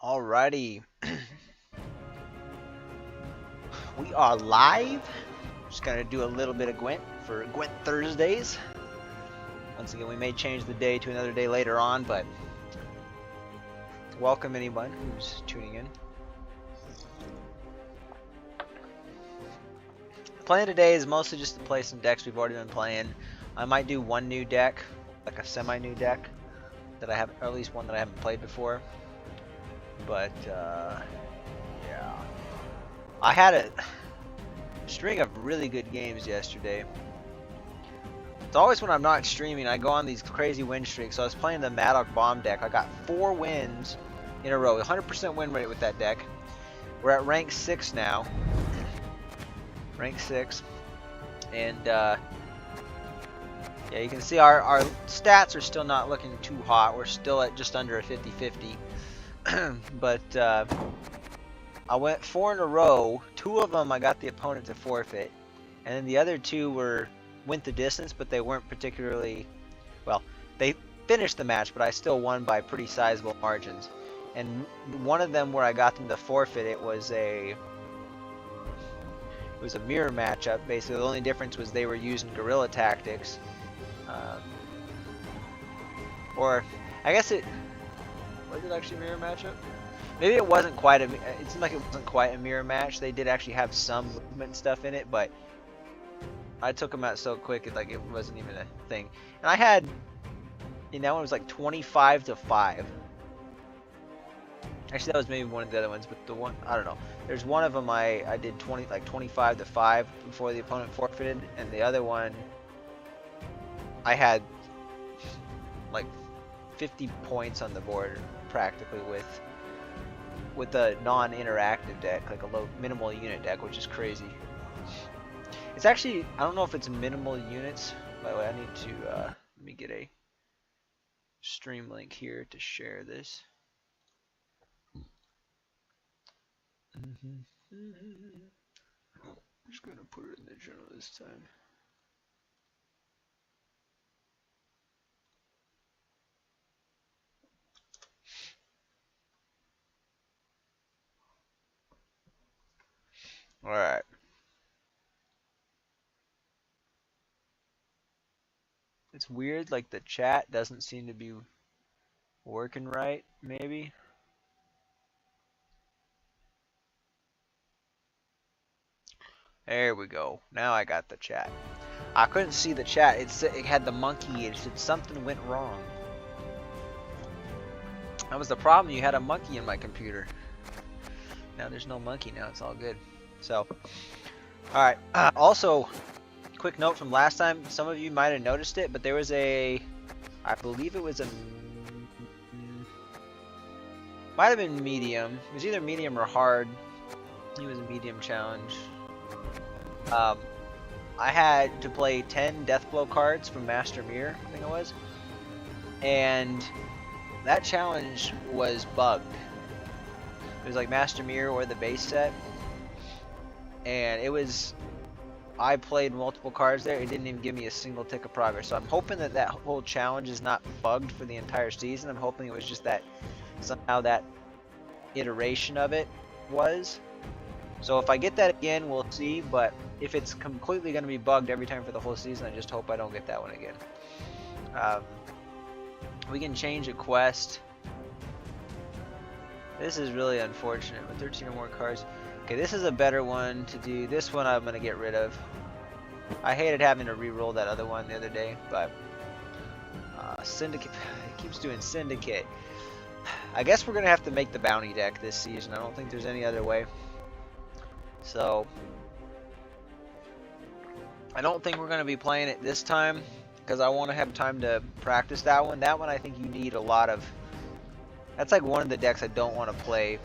Alrighty. We are live. Just gonna do a little bit of Gwent for Gwent Thursdays. Once again, we may change the day to another day later on, but welcome anyone who's tuning in. The plan today is mostly just to play some decks we've already been playing. I might do one new deck, like a semi-new deck that I have, or at least one that I haven't played before. But yeah, I had a string of really good games yesterday. It's always when I'm not streaming, I go on these crazy win streaks. So I was playing the Maddock Bomb deck. I got 4 wins in a row, 100% win rate with that deck. We're at rank 6 now, rank 6, and yeah, you can see our stats are still not looking too hot. We're still at just under a 50-50. But I went 4 in a row. 2 of them I got the opponent to forfeit, and then the other 2 went the distance, but they weren't particularly well. They finished the match, but I still won by pretty sizable margins. And one of them where I got them to forfeit, it was a mirror matchup. Basically, the only difference was they were using guerrilla tactics, or I guess it. Was it actually a mirror matchup? Maybe it wasn't quite a. It seemed like it wasn't quite a mirror match. They did actually have some movement stuff in it, but I took them out so quick, it wasn't even a thing. And I had, that one was like 25-5. Actually, that was maybe one of the other ones, but the one, I don't know. There's one of them I did 25-5 before the opponent forfeited, and the other one I had like 50 points on the board practically with a non-interactive deck, like a low minimal unit deck, which is crazy. It's actually, I don't know if it's minimal units. By the way, I need to let me get a stream link here to share this. I'm just gonna put it in the journal this time. Alright. It's weird, like the chat doesn't seem to be working right, maybe. There we go. Now I got the chat. I couldn't see the chat. It had the monkey. It said something went wrong. That was the problem. You had a monkey in my computer. Now there's no monkey. Now it's all good. So, alright. Also, quick note from last time. Some of you might have noticed it, but there was I believe it was might have been medium. It was either medium or hard. It was a medium challenge. I had to play 10 Deathblow cards from Master Mirror, I think it was. And that challenge was bugged. It was like Master Mirror or the base set. And it was, I played multiple cards there, it didn't even give me a single tick of progress. So I'm hoping that that whole challenge is not bugged for the entire season. I'm hoping it was just that somehow that iteration of it was. So if I get that again, we'll see, but if it's completely going to be bugged every time for the whole season, I just hope I don't get that one again. We can change a quest. This is really unfortunate with 13 or more cards. Okay, this is a better one to do. This one I'm going to get rid of. I hated having to re-roll that other one the other day, but Syndicate, it keeps doing Syndicate. I guess we're going to have to make the bounty deck this season. I don't think there's any other way. So, I don't think we're going to be playing it this time, because I want to have time to practice that one. That one I think you need a lot of... That's like one of the decks I don't want to play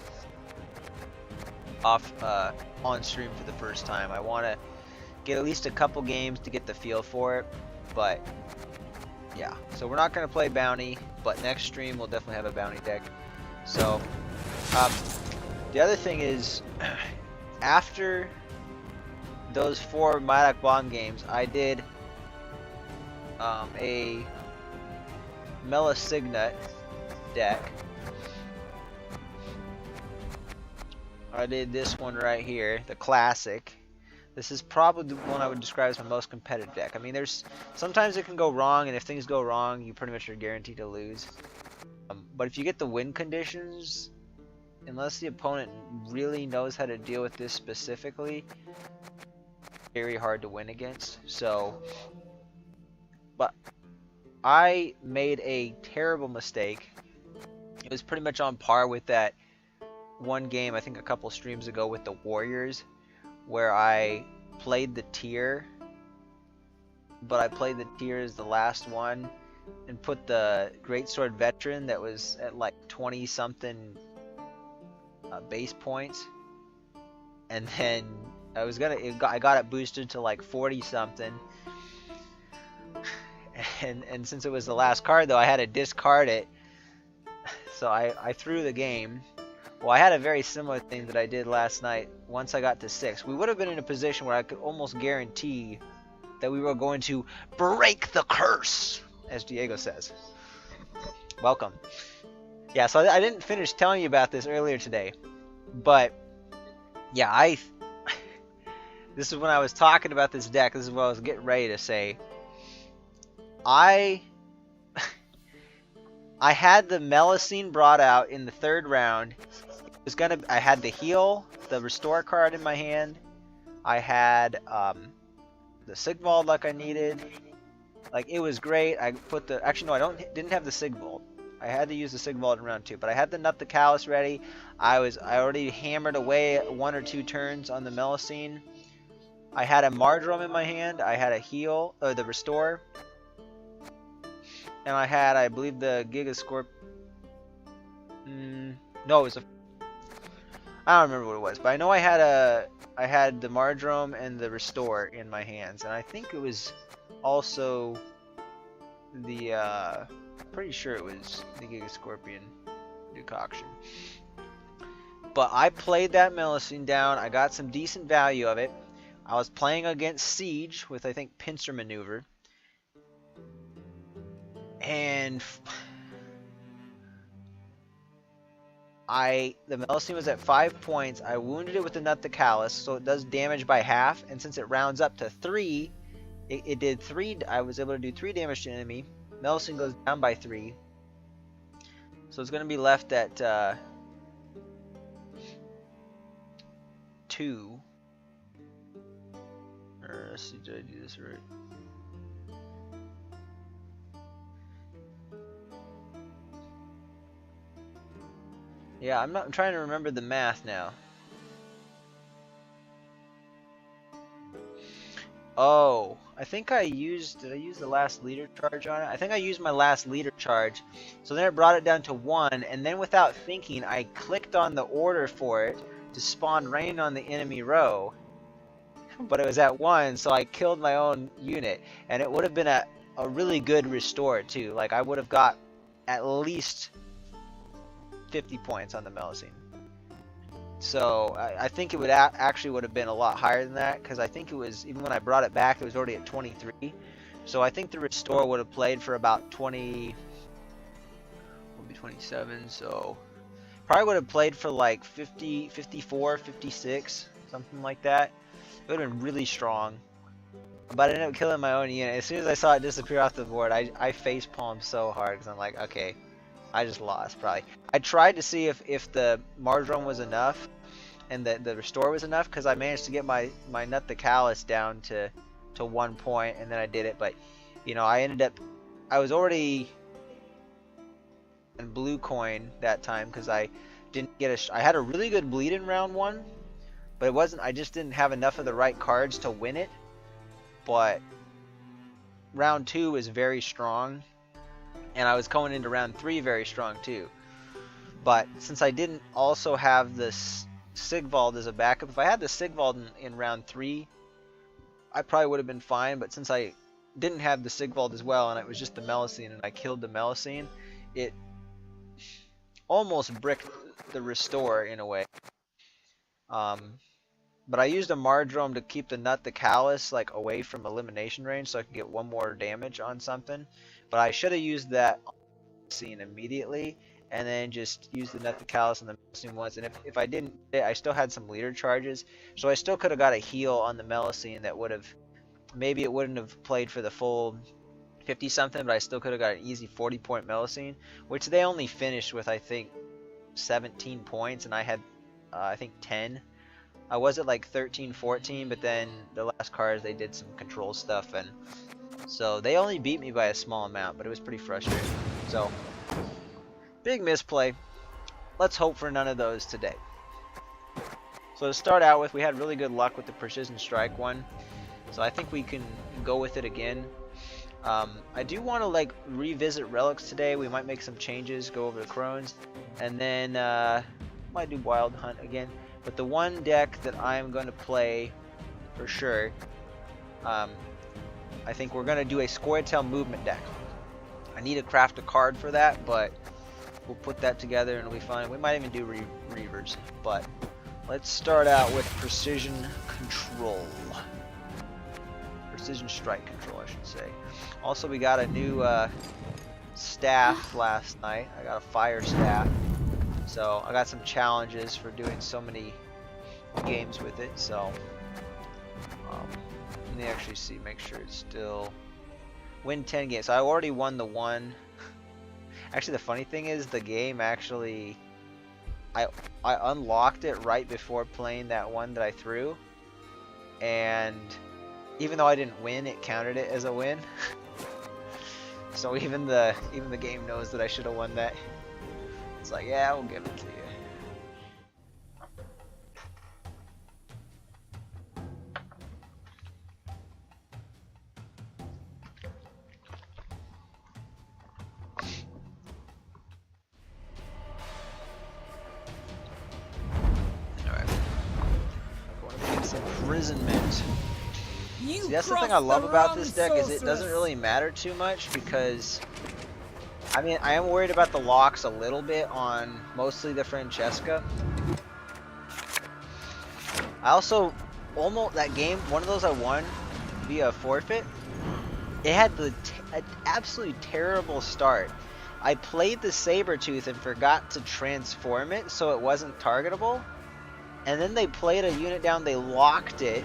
off on stream for the first time. I want to get at least a couple games to get the feel for it, but yeah. So we're not going to play bounty, but next stream we'll definitely have a bounty deck. So, the other thing is... After those 4 Maddock Bomb games, I did a Melisignut deck, I did this one right here, the classic. This is probably the one I would describe as my most competitive deck. I mean, there's sometimes it can go wrong, and if things go wrong, you pretty much are guaranteed to lose. But if you get the win conditions, unless the opponent really knows how to deal with this specifically, very hard to win against. So, but I made a terrible mistake. It was pretty much on par with that one game I think a couple streams ago with the Warriors, where I played the tier, but I played the tier as the last one and put the Greatsword Veteran that was at like 20 something base points, and then I got it boosted to like 40 something, and since it was the last card though, I had to discard it, so I threw the game. Well, I had a very similar thing that I did last night. Once I got to 6, we would have been in a position where I could almost guarantee that we were going to break the curse, as Diego says. Welcome. Yeah, so I didn't finish telling you about this earlier today, but yeah, this is when I was talking about this deck. This is what I was getting ready to say. I had the Melusine brought out in the 3rd round. I had the heal, the restore card in my hand. I had the Sigvald like I needed. Like, it was great. I put the actually no, didn't have the Sigvald. I had to use the Sigvald in round 2, but I had the Nut the Callus ready. I already hammered away 1 or 2 turns on the Melusine. I had a Mardrome in my hand. I had a heal, or the restore, and I had, I believe, the Gigascorp. No, it was a. I don't remember what it was, but I know I had the Mardrome and the restore in my hands, and I think it was also the pretty sure it was the Gigascorpion decoction. But I played that Melusine down. I got some decent value of it. I was playing against Siege with, I think, Pincer Maneuver, and the Melusine was at 5 points. I wounded it with the Nut the Callus, so it does damage by half, and since it rounds up to 3, it did 3. I was able to do 3 damage to an enemy. Melusine goes down by 3, so it's going to be left at 2. Let's see, did I do this right? Yeah, I'm trying to remember the math now. Oh, I think did I use the last leader charge on it? I think I used my last leader charge. So then it brought it down to 1, and then without thinking, I clicked on the order for it to spawn rain on the enemy row. But it was at 1, so I killed my own unit. And it would have been a really good restore too. Like, I would have got at least 50 points on the Melusine. So I think it would actually would have been a lot higher than that, because I think it was, even when I brought it back, it was already at 23. So I think the restore would have played for about 20, would be 27, so probably would have played for like 50, 54, 56, something like that. It would have been really strong. But I ended up killing my own unit. As soon as I saw it disappear off the board, I face palmed so hard, because I'm like, okay, I just lost, probably. I tried to see if the Mardrome was enough and the restore was enough, because I managed to get my Nut the Callus down to 1 point, and then I did it. But, you know, I was already in blue coin that time, because I didn't get I had a really good bleed in round 1, but it wasn't, I just didn't have enough of the right cards to win it. But round 2 was very strong, and I was going into round 3 very strong too. But since I didn't also have this Sigvald as a backup, if I had the Sigvald in round 3, I probably would have been fine. But since I didn't have the Sigvald as well, and it was just the Melusine, and I killed the Melusine, it almost bricked the restore in a way. But I used a Mardrome to keep the Nut the Callus like away from elimination range, so I could get 1 more damage on something. But I should have used that scene immediately, and then just use the Nethicalus and the Melusine ones. And if I didn't, I still had some leader charges, so I still could have got a heal on the Melusine that would have, maybe it wouldn't have played for the full 50 something, but I still could have got an easy 40-point Melusine, which they only finished with, I think, 17 points, and I had I think 10. I was at like 13, 14, but then the last cards they did some control stuff, and so they only beat me by a small amount, but it was pretty frustrating. So big misplay. Let's hope for none of those today. So to start out with, we had really good luck with the Precision Strike one, so I think we can go with it again. I do want to like revisit relics today. We might make some changes, go over the Crones, and then might do Wild Hunt again. But the one deck that I'm going to play for sure, I think we're going to do a Scoia'tael movement deck. I need to craft a card for that, but we'll put that together and it'll be fun. We might even do Reavers, but let's start out with Precision Control. Precision Strike Control, I should say. Also, we got a new staff last night. I got a fire staff. So I got some challenges for doing so many games with it. So let me actually see, make sure it's still win 10 games. So I already won the one. Actually, the funny thing is the game actually I unlocked it right before playing that one that I threw, and even though I didn't win, it counted it as a win. So even the game knows that I should have won that. It's like, yeah, we'll give it to you. Alright. Going against Imprisonment. See, that's the thing I love about this deck, is it doesn't really matter too much, because I mean, I am worried about the locks a little bit on mostly the Francesca. I also almost, that game, one of those I won via forfeit, it had an absolutely terrible start. I played the Sabertooth and forgot to transform it so it wasn't targetable, and then they played a unit down, they locked it.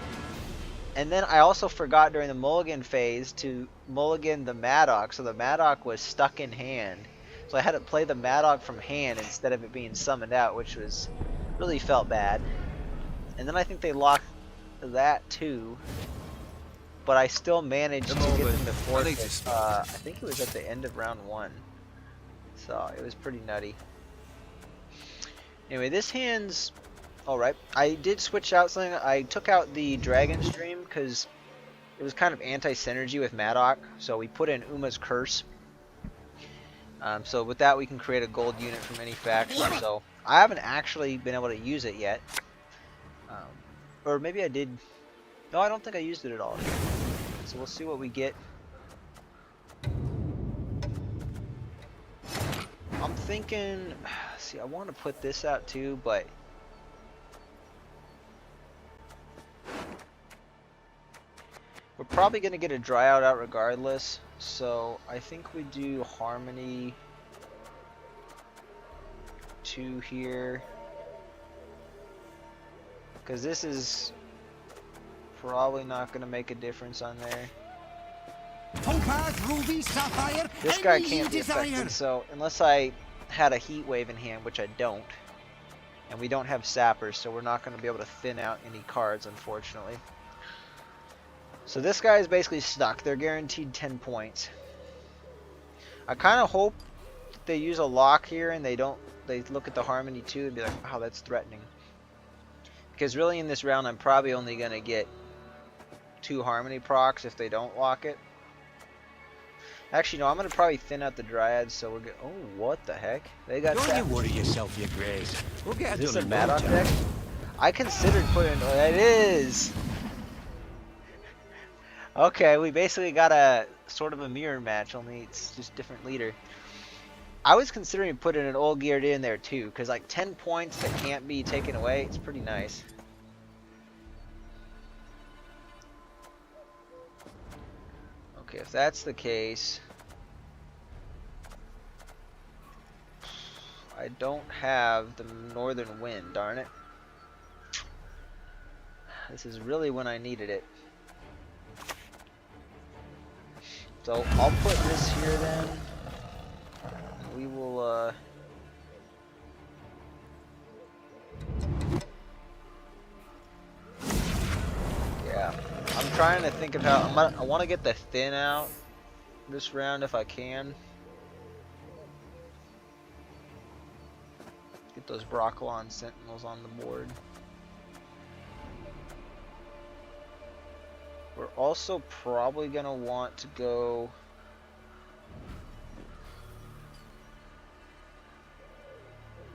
And then I also forgot during the mulligan phase to mulligan the Madoc, so the Madoc was stuck in hand. So I had to play the Madoc from hand instead of it being summoned out, which was really felt bad. And then I think they locked that too, but I still managed to get them to forfeit. I think it was at the end of round 1, so it was pretty nutty. Anyway, this hand's alright. I did switch out something. I took out the Dragon Stream because it was kind of anti-synergy with Madoc, so we put in Uma's Curse. So with that we can create a gold unit from any faction. So I haven't actually been able to use it yet. Or maybe I did. No, I don't think I used it at all. So we'll see what we get. I'm thinking, see, I want to put this out too, but we're probably going to get a dry out regardless, so I think we do Harmony 2 here, because this is probably not going to make a difference on there. Topaz, ruby, sapphire, This guy can't be affected, so unless I had a Heat Wave in hand, which I don't, and we don't have Sappers, so we're not going to be able to thin out any cards, unfortunately. So this guy is basically stuck. They're guaranteed 10 points. I kind of hope they use a lock here and they look at the Harmony 2 and be like, wow, that's threatening. Because really in this round I'm probably only going to get 2 Harmony procs if they don't lock it. Actually, no, I'm going to probably thin out the Dryads, so we're good. Oh, what the heck? They got Don't you worry yourself, your grace. We'll get Is this a Madoc deck? I considered putting... Oh, it is! Okay, we basically got a sort of a mirror match, only it's just different leader. I was considering putting an old geared in there too, because like 10 points that can't be taken away, it's pretty nice. Okay, if that's the case, I don't have the northern wind, darn it. This is really when I needed it. So I'll put this here then. We will yeah. I'm trying to think of how I want to get the thin out this round if I can. Get those Broccolon Sentinels on the board. We're also probably gonna want to go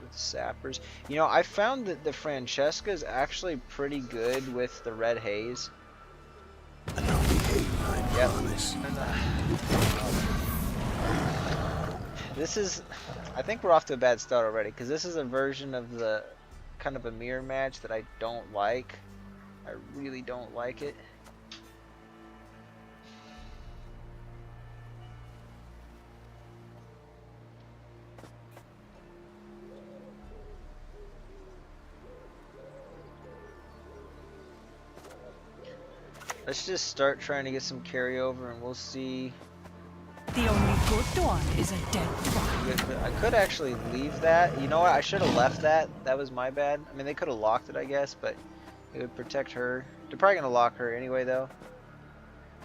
with Sappers. You know, I found that the Francesca is actually pretty good with the red haze. And I'll behave, I promise. And, this is, I think we're off to a bad start already, because this is a version of the kind of a mirror match that I don't like. I really don't like it. Let's just start trying to get some carryover and we'll see. The only good one is a dead fly. I could actually leave that. You know what? I should have left that. That was my bad. I mean, they could have locked it, I guess, but it would protect her. They're probably going to lock her anyway, though.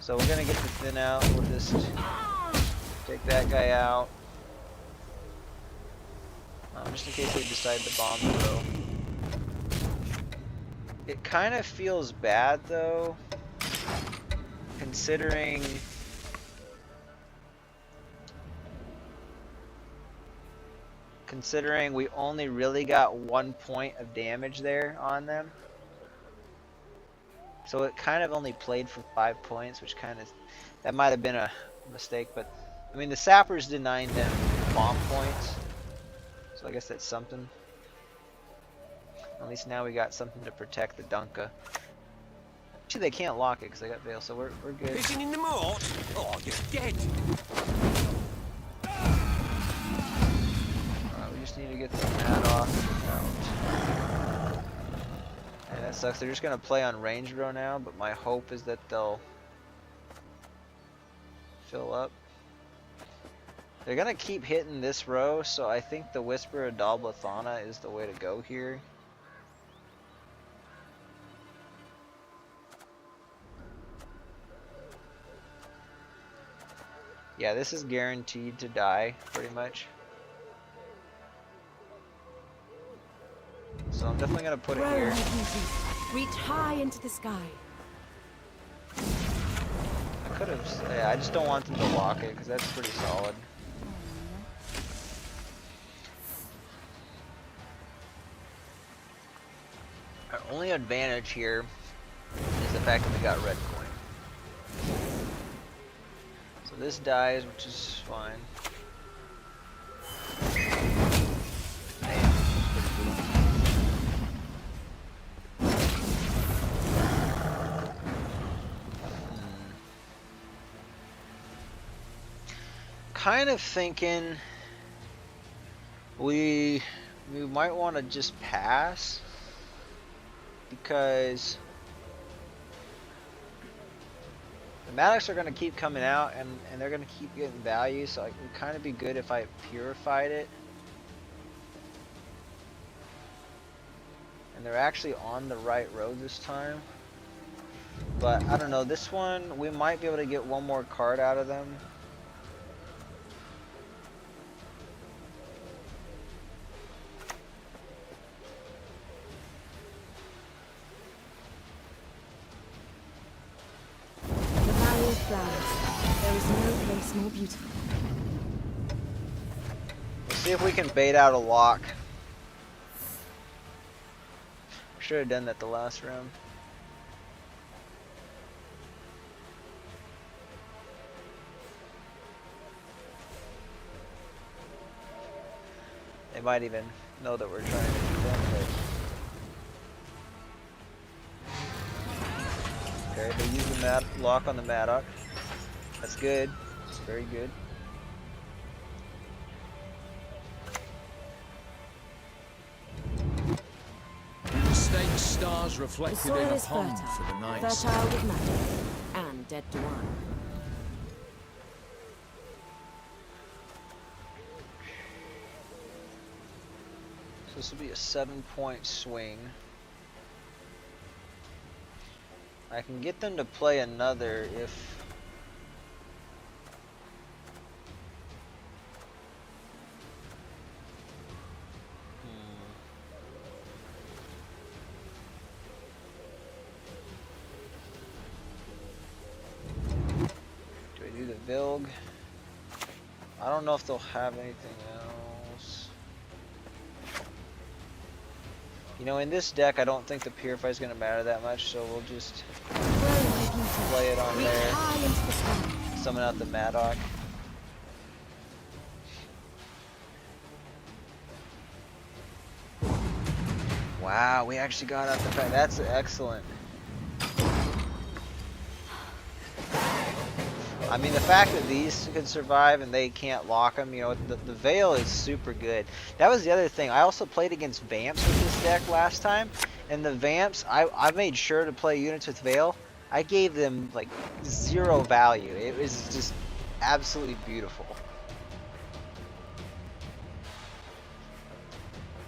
So we're going to get the thin out. We'll just take that guy out. Just in case they decide to bomb throw. It kind of feels bad, though, considering we only really got 1 point of damage there on them. So it kind of only played for 5 points, which kind of, that might have been a mistake, but I mean the sappers denied them bomb points, so I guess that's something. At least now we got something to protect the Dunka. Actually, they can't lock it because they got Veil, so we're good. Fishing in the moat? Oh, you're dead. We just need to get the mat off out. And that sucks. They're just gonna play on range row now, but my hope is that they'll fill up. They're gonna keep hitting this row, so I think the Whisper of Dalblathana is the way to go here. Yeah, this is guaranteed to die, pretty much. So I'm definitely gonna put it here. Reach high into the sky. I could have, yeah, I just don't want them to lock it, because that's pretty solid. Our only advantage here is the fact that we got red coin. So this dies, which is fine. Kind of thinking we might want to just pass, because the Maddox are going to keep coming out and they're going to keep getting value, so it would kind of be good if I purified it. And they're actually on the right road this time. But I don't know, this one we might be able to get one more card out of them. There is no place more beautiful. Let's see if we can bait out a lock. Should have done that the last round. They might even know that we're trying to do that. Okay, they use the lock on the Maddox. That's good. It's very good. stars The reflected soil in a is pond fertile, for the night. fertile with magic, and dead to one. So this will be a 7-point swing. I can get them to play another if... Do I do the Vilg? I don't know if they'll have anything else. You know, in this deck, I don't think the Purify is going to matter that much, so we'll just play it on there. Summon out the Maddock. Wow, we actually got out the fact. That's excellent. I mean, the fact that these could survive and they can't lock them, you know, the Veil is super good. That was the other thing. I also played against Vamps with this deck last time, and the Vamps, I made sure to play units with Veil. I gave them, like, 0 value. It was just absolutely beautiful.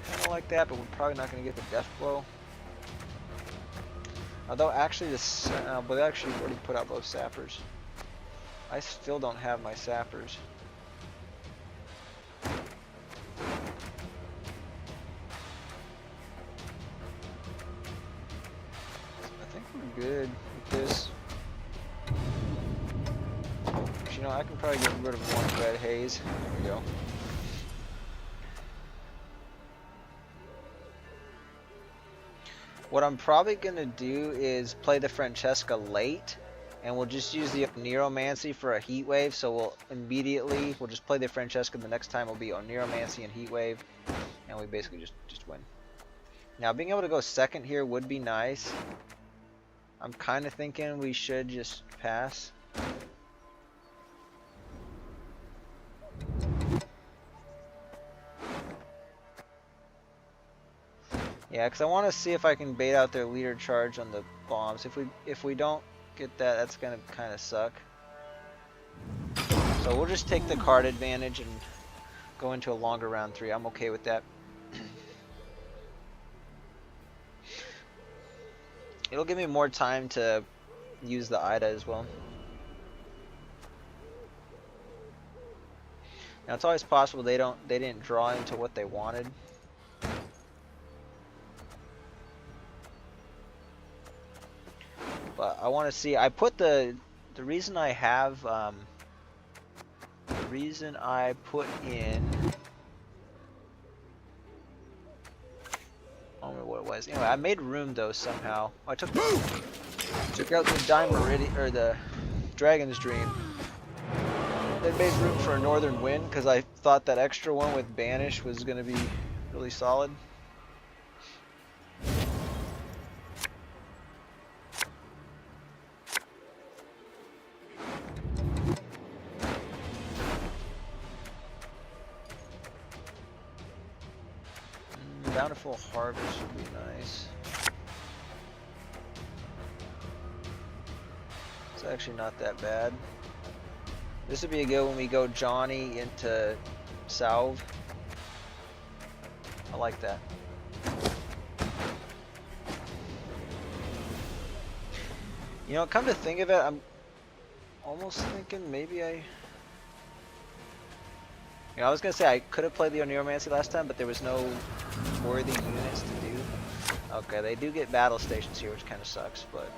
Kind of like that, but we're probably not going to get the Death Blow. Although, actually, but they actually already put out both Sappers. I still don't have my Sappers. I think we're good with this. You know, I can probably get rid of one Red Haze. There we go. What I'm probably going to do is play the Francesca late. And we'll just use the Neuromancy for a Heat Wave, so we'll just play the Francesca. The next time will be on Neuromancy and Heat Wave, and we basically just win. Now, being able to go second here would be nice. I'm kind of thinking we should just pass. Yeah, because I want to see if I can bait out their leader charge on the bombs. If we don't get that, that's gonna kind of suck. So we'll just take the card advantage and go into a longer round 3. I'm okay with that. It'll give me more time to use the Ida as well. Now it's always possible they didn't draw into what they wanted. But I want to see. I put the reason I have the reason I put in. I don't remember what it was. Anyway, I made room though somehow. I took out the Diamond Meridian or the Dragon's Dream. It made room for a Northern Wind because I thought that extra one with Banish was going to be really solid. Bountiful Harvest would be nice. It's actually not that bad. This would be a good when we go Johnny into Salve. I like that. You know, come to think of it, I'm almost thinking maybe I was gonna say I could have played the Neuromancy last time, but there was no worthy units to do. Okay, they do get battle stations here, which kind of sucks, but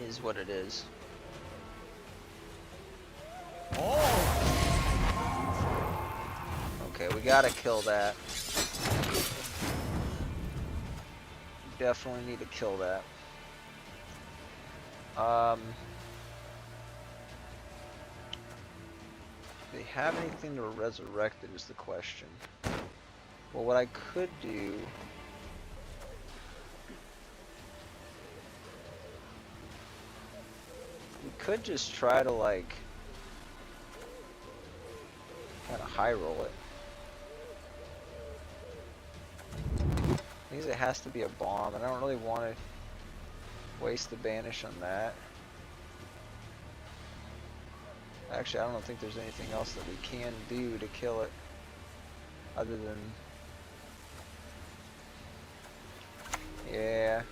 is what it is. Okay, we gotta kill that. Definitely need to kill that. Do they have anything to resurrect it is the question. Well, what I could do... we could just try to, like, kind of high roll it. Means it has to be a bomb, and I don't really want to waste the banish on that. Actually, I don't think there's anything else that we can do to kill it other than... Yeah.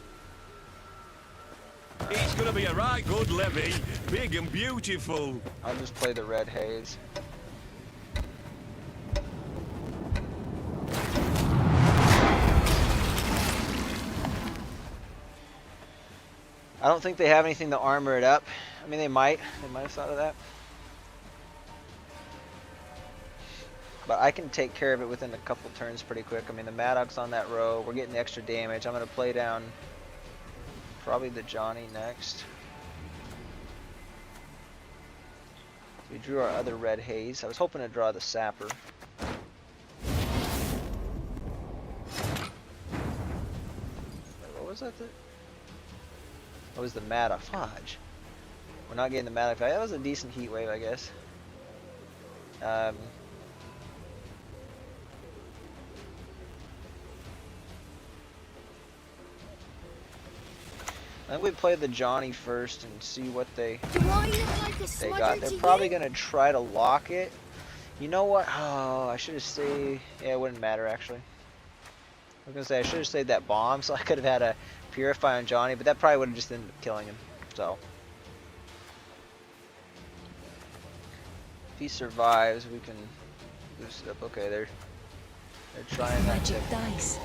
It's gonna be a right good levy, big and beautiful. I'll just play the red haze. I don't think they have anything to armor it up. I mean, they might. They might have thought of that. But I can take care of it within a couple turns pretty quick. I mean, the Maddox on that row. We're getting the extra damage. I'm going to play down probably the Johnny next. We drew our other red haze. I was hoping to draw the sapper. What was that? What was the Maddox? Fudge. We're not getting the Maddox. That was a decent heat wave, I guess. I think we play the Johnny first and see what they got. They're probably gonna try to lock it. You know what? Oh, I should have stayed. Yeah, it wouldn't matter actually. I was gonna say I should have stayed that bomb, so I could have had a purify on Johnny, but that probably would have just ended up killing him. So if he survives, we can boost it up. Okay, they're trying that. Magic dies.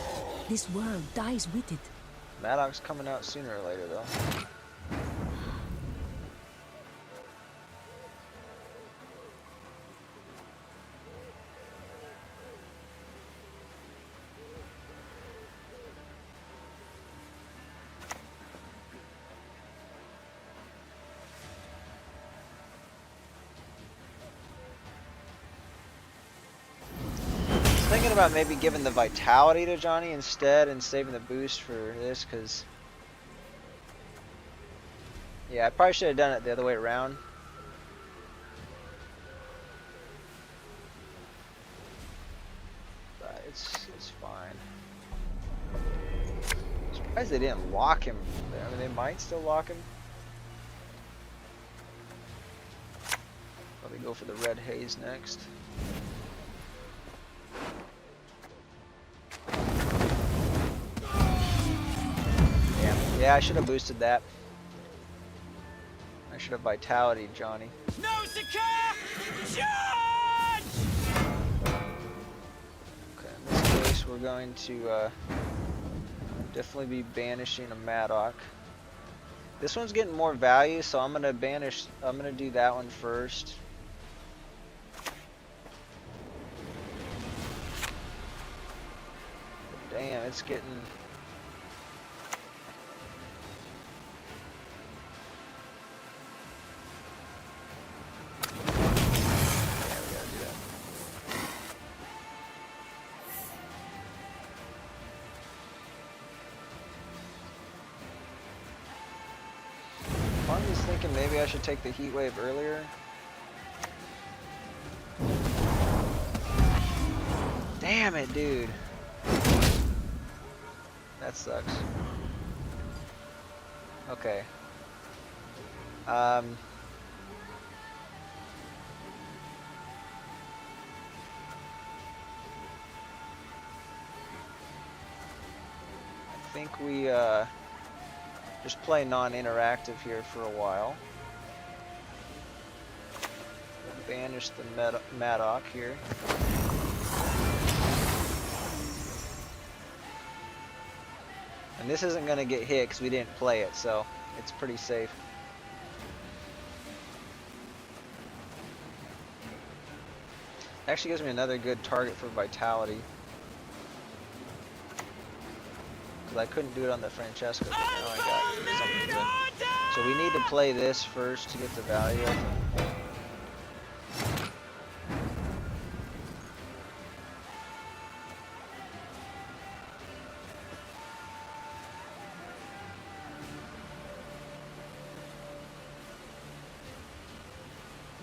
This world dies with it. Maddox coming out sooner or later, though. Thinking about maybe giving the vitality to Johnny instead and saving the boost for this, because yeah, I probably should have done it the other way around. But it's fine. Surprised they didn't lock him there. I mean, they might still lock him. Probably go for the red haze next. Yeah, I should have boosted that. I should have vitality, Johnny. No secure! Charge! Okay, in this case, we're going to definitely be banishing a Maddox. This one's getting more value, so I'm gonna banish. I'm gonna do that one first. Damn, it's getting. I'm just thinking maybe I should take the heat wave earlier. Damn it, dude. That sucks. Okay. I think we just play non-interactive here for a while. Banish the Maddox here. And this isn't going to get hit because we didn't play it, so it's pretty safe. Actually gives me another good target for vitality. I couldn't do it on the Francesco, but now I got something good. So we need to play this first to get the value of it.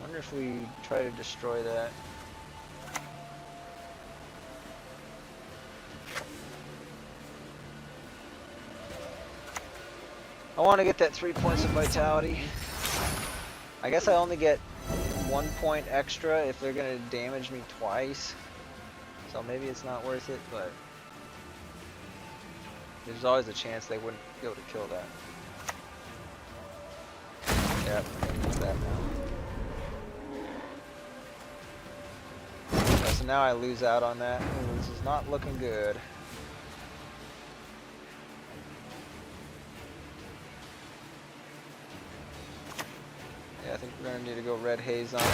Wonder if we try to destroy that. I want to get that 3 points of vitality. I guess I only get 1 point extra if they're gonna damage me twice. So maybe it's not worth it, but there's always a chance they wouldn't be able to kill that. Yep, I can use that now. Yeah, so now I lose out on that. Ooh, this is not looking good. Yeah, I think we're gonna need to go red haze on it.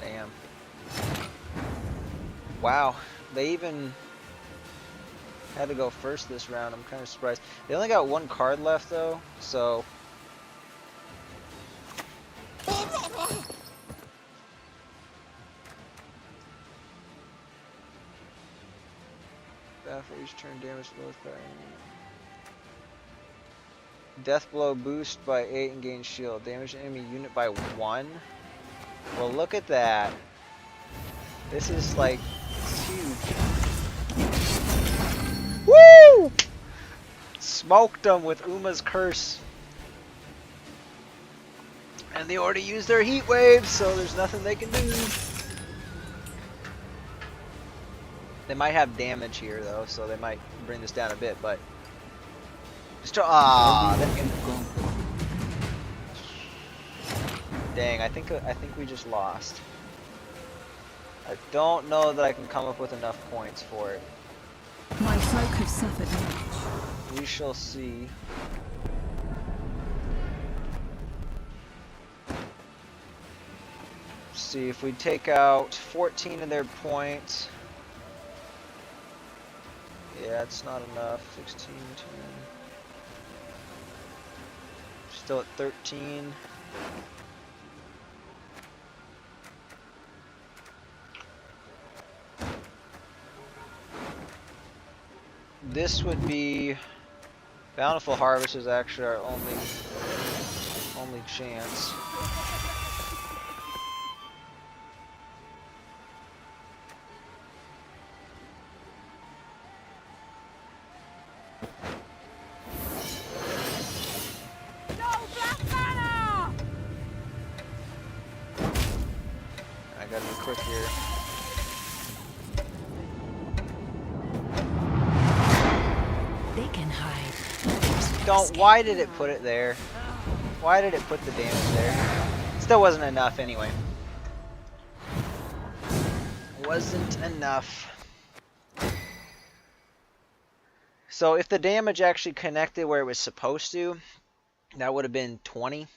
Damn. Wow, they even had to go first this round. I'm kind of surprised. They only got 1 card left though, so for each turn damage both by death blow boost by 8 and gain shield. Damage enemy unit by 1. Well, look at that. This is like huge. Woo! Smoked them with Uma's curse. And they already used their heat waves, so there's nothing they can do. They might have damage here though, so they might bring this down a bit, but dang, I think we just lost. I don't know that I can come up with enough points for it. My folk have suffered much. We shall see. See if we take out 14 of their points. Yeah, it's not enough. 16, 10. Still at 13. This would be Bountiful Harvest is actually our only chance. I gotta be quick here. They can hide. Don't. Why did it put it there? Why did it put the damage there? Still wasn't enough anyway. Wasn't enough. So if the damage actually connected where it was supposed to, that would have been 20.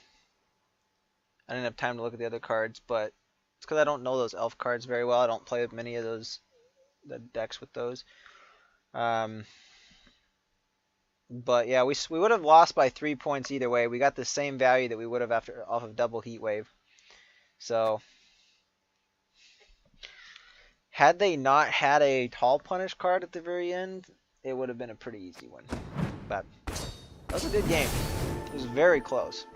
I didn't have time to look at the other cards, but it's because I don't know those elf cards very well. I don't play many of those, the decks with those. But yeah, we would have lost by 3 points either way. We got the same value that we would have off of double heat wave. So had they not had a tall punish card at the very end, it would have been a pretty easy one. But that was a good game. It was very close.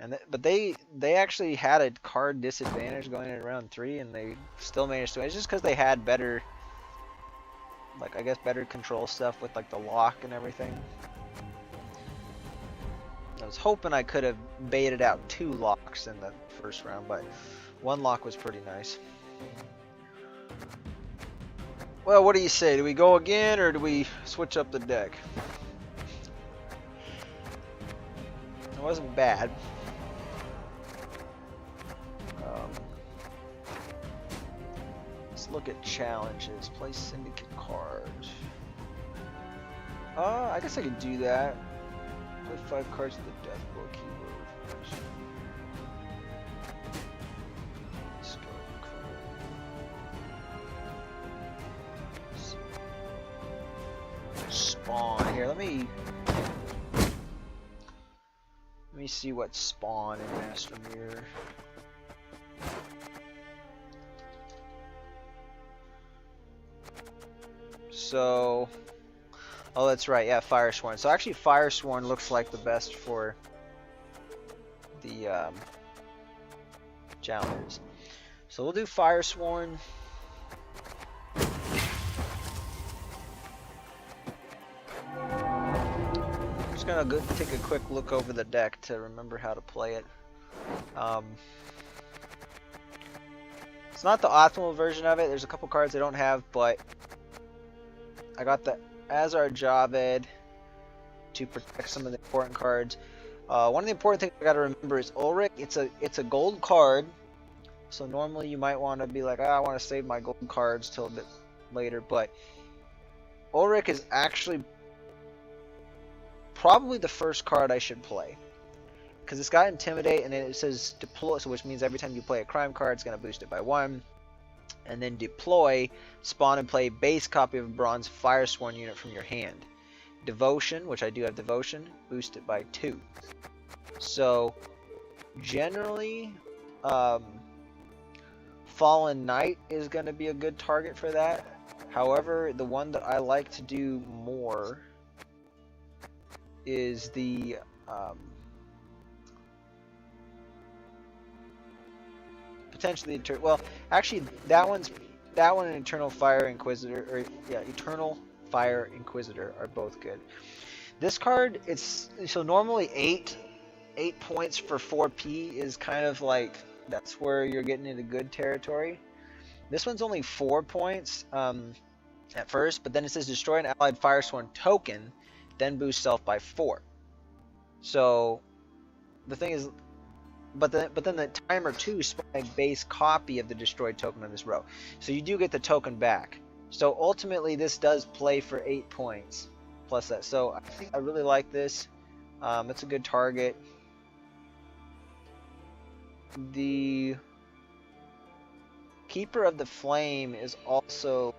And but they actually had a card disadvantage going into round 3, and they still managed to. It's just because they had better, like, I guess better control stuff with like the lock and everything. I was hoping I could have baited out 2 locks in the first round, but 1 lock was pretty nice. Well, what do you say? Do we go again, or do we switch up the deck? It wasn't bad. Let's look at challenges. Play syndicate cards. I guess I could do that. Play 5 cards with the death blow keyword first. Let's go. Spawn here. Let me see what spawn in Master Mirror. So, oh, that's right. Yeah, Firesworn. So actually, Firesworn looks like the best for the challenges. So we'll do Firesworn. I'm just gonna go take a quick look over the deck to remember how to play it. It's not the optimal version of it. There's a couple cards I don't have, but I got the Azar Javed to protect some of the important cards. One of the important things I got to remember is Ulrich. It's a gold card, so normally you might want to be like, I want to save my gold cards till a bit later, but Ulrich is actually probably the first card I should play. Because it's got Intimidate, and then it says Deploy, so which means every time you play a crime card, it's going to boost it by 1. And then Deploy, spawn and play base copy of a bronze Firesworn unit from your hand. Devotion, which I do have Devotion, boost it by 2. So, generally, Fallen Knight is going to be a good target for that. However, the one that I like to do more is the potentially well, actually that one and Eternal Fire Inquisitor, or yeah, Eternal Fire Inquisitor are both good. This card, it's so normally 8 points for 4P is kind of like, that's where you're getting into good territory. This one's only 4 points at first, but then it says destroy an allied Firesworn token, then boost self by 4. So the thing is, but then the timer 2 spawn a base copy of the destroyed token on this row, so you do get the token back. So ultimately this does play for 8 points plus that. So I think I really like this. It's a good target. The Keeper of the Flame is also,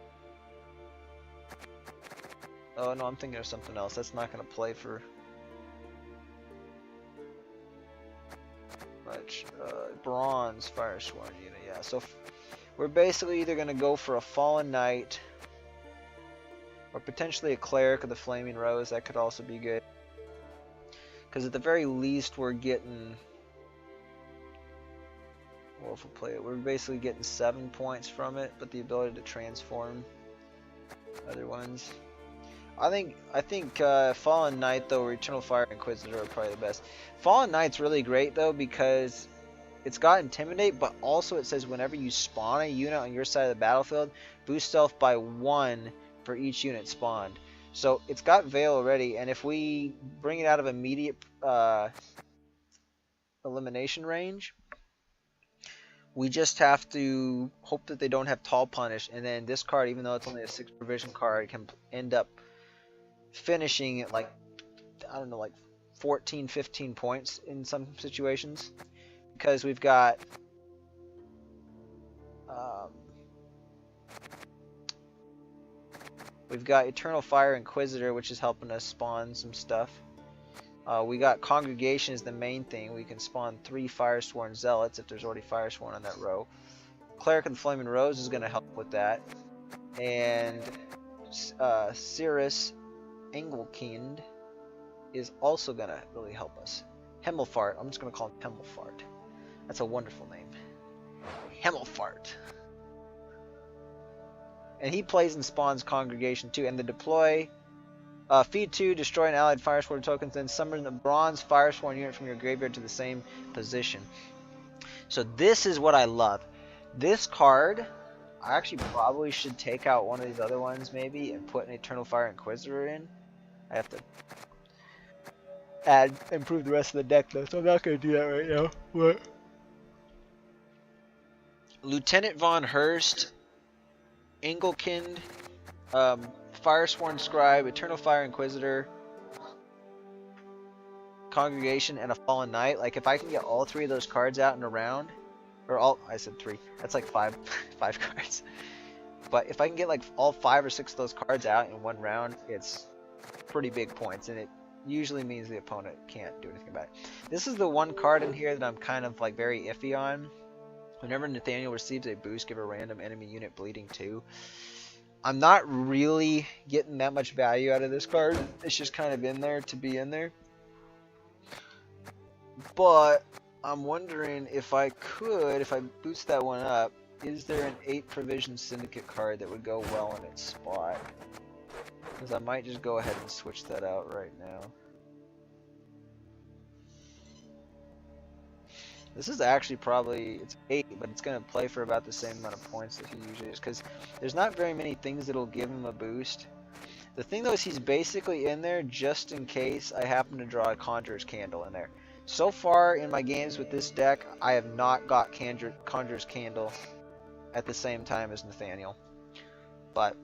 oh no, I'm thinking of something else. That's not going to play for much. Bronze Firesworn unit, yeah. So we're basically either going to go for a Fallen Knight or potentially a Cleric of the Flaming Rose. That could also be good, because at the very least we're getting, well, if we play it, we're basically getting 7 points from it, but the ability to transform other ones. I think Fallen Knight though, or Eternal Fire Inquisitor are probably the best. Fallen Knight's really great though, because it's got Intimidate, but also it says whenever you spawn a unit on your side of the battlefield, boost stealth by 1 for each unit spawned. So it's got Veil already, and if we bring it out of immediate elimination range, we just have to hope that they don't have Tall Punish, and then this card, even though it's only a 6 provision card, can end up finishing at like, I don't know, like 14, 15 points in some situations, because we've got Eternal Fire Inquisitor, which is helping us spawn some stuff. We got Congregation is the main thing. We can spawn 3 Firesworn Zealots if there's already Firesworn on that row. Cleric of the Flaming Rose is going to help with that. And Cirrus Engelkind is also going to really help us. Himmelfart, I'm just going to call him Himmelfart. That's a wonderful name. Himmelfart. And he plays and spawns Congregation too. And the deploy, feed 2, destroy an allied Firesworn tokens, then summon a bronze Firesworn unit from your graveyard to the same position. So this is what I love. This card, I actually probably should take out one of these other ones maybe and put an Eternal Fire Inquisitor in. I have to improve the rest of the deck though, so I'm not going to do that right now. What? Lieutenant Von Hurst, Engelkind, Firesworn Scribe, Eternal Fire Inquisitor, Congregation, and a Fallen Knight. Like, if I can get all 3 of those cards out in a round, or all, I said 3, that's like 5 cards. But if I can get like all 5 or 6 of those cards out in one round, it's pretty big points, and it usually means the opponent can't do anything about it. This is the one card in here that I'm kind of like very iffy on. Whenever Nathaniel receives a boost, give a random enemy unit bleeding 2. I'm not really getting that much value out of this card. It's just kind of in there to be in there. But I'm wondering if I could, if I boost that one up, is there an 8 provision syndicate card that would go well in its spot? Because I might just go ahead and switch that out right now. This is actually probably, it's 8, but it's going to play for about the same amount of points that he usually is, because there's not very many things that'll give him a boost. The thing though is he's basically in there just in case I happen to draw a Conjurer's Candle in there. So far in my games with this deck, I have not got Conjurer's Candle at the same time as Nathaniel. But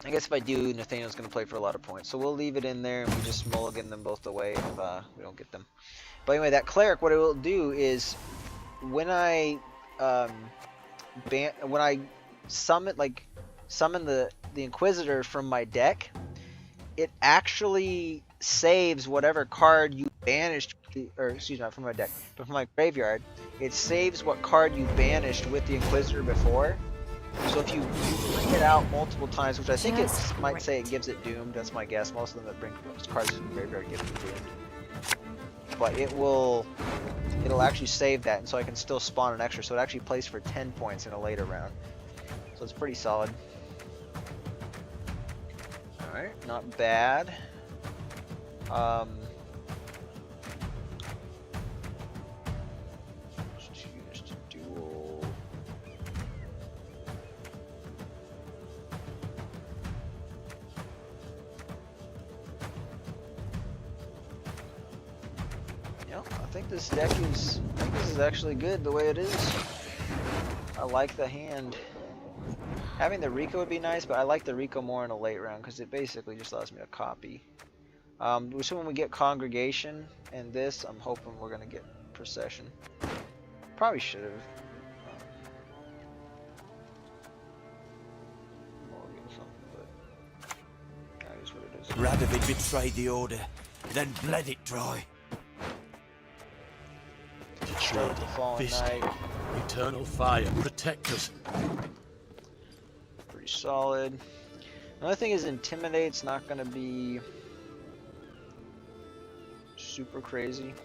I guess if I do, Nathaniel's going to play for a lot of points. So we'll leave it in there and we just mulligan them both away if we don't get them. But anyway, that Cleric, what it will do is when I summon the Inquisitor from my deck, it actually saves whatever card you banished, or excuse me, not from my deck, but from my graveyard. It saves what card you banished with the Inquisitor before. So if you bring it out multiple times, which I think it might say it gives it doomed, that's my guess. Most of them that bring cards from the graveyard give it doomed. But it'll actually save that, and so I can still spawn an extra. So it actually plays for 10 points in a later round. So it's pretty solid. Alright, not bad. Just a duel. Yeah, I think this deck is. I think this is actually good the way it is. I like the hand. Having the Rico would be nice, but I like the Rico more in a late round because it basically just allows me to copy. So when we get Congregation and this, I'm hoping we're going to get Procession. Probably should have. That is what it is. Radovid betrayed the order, then bled it dry. Start with the Fallen Knight. Eternal fire, protect us. Pretty solid. Another thing is Intimidate's not going to be super crazy.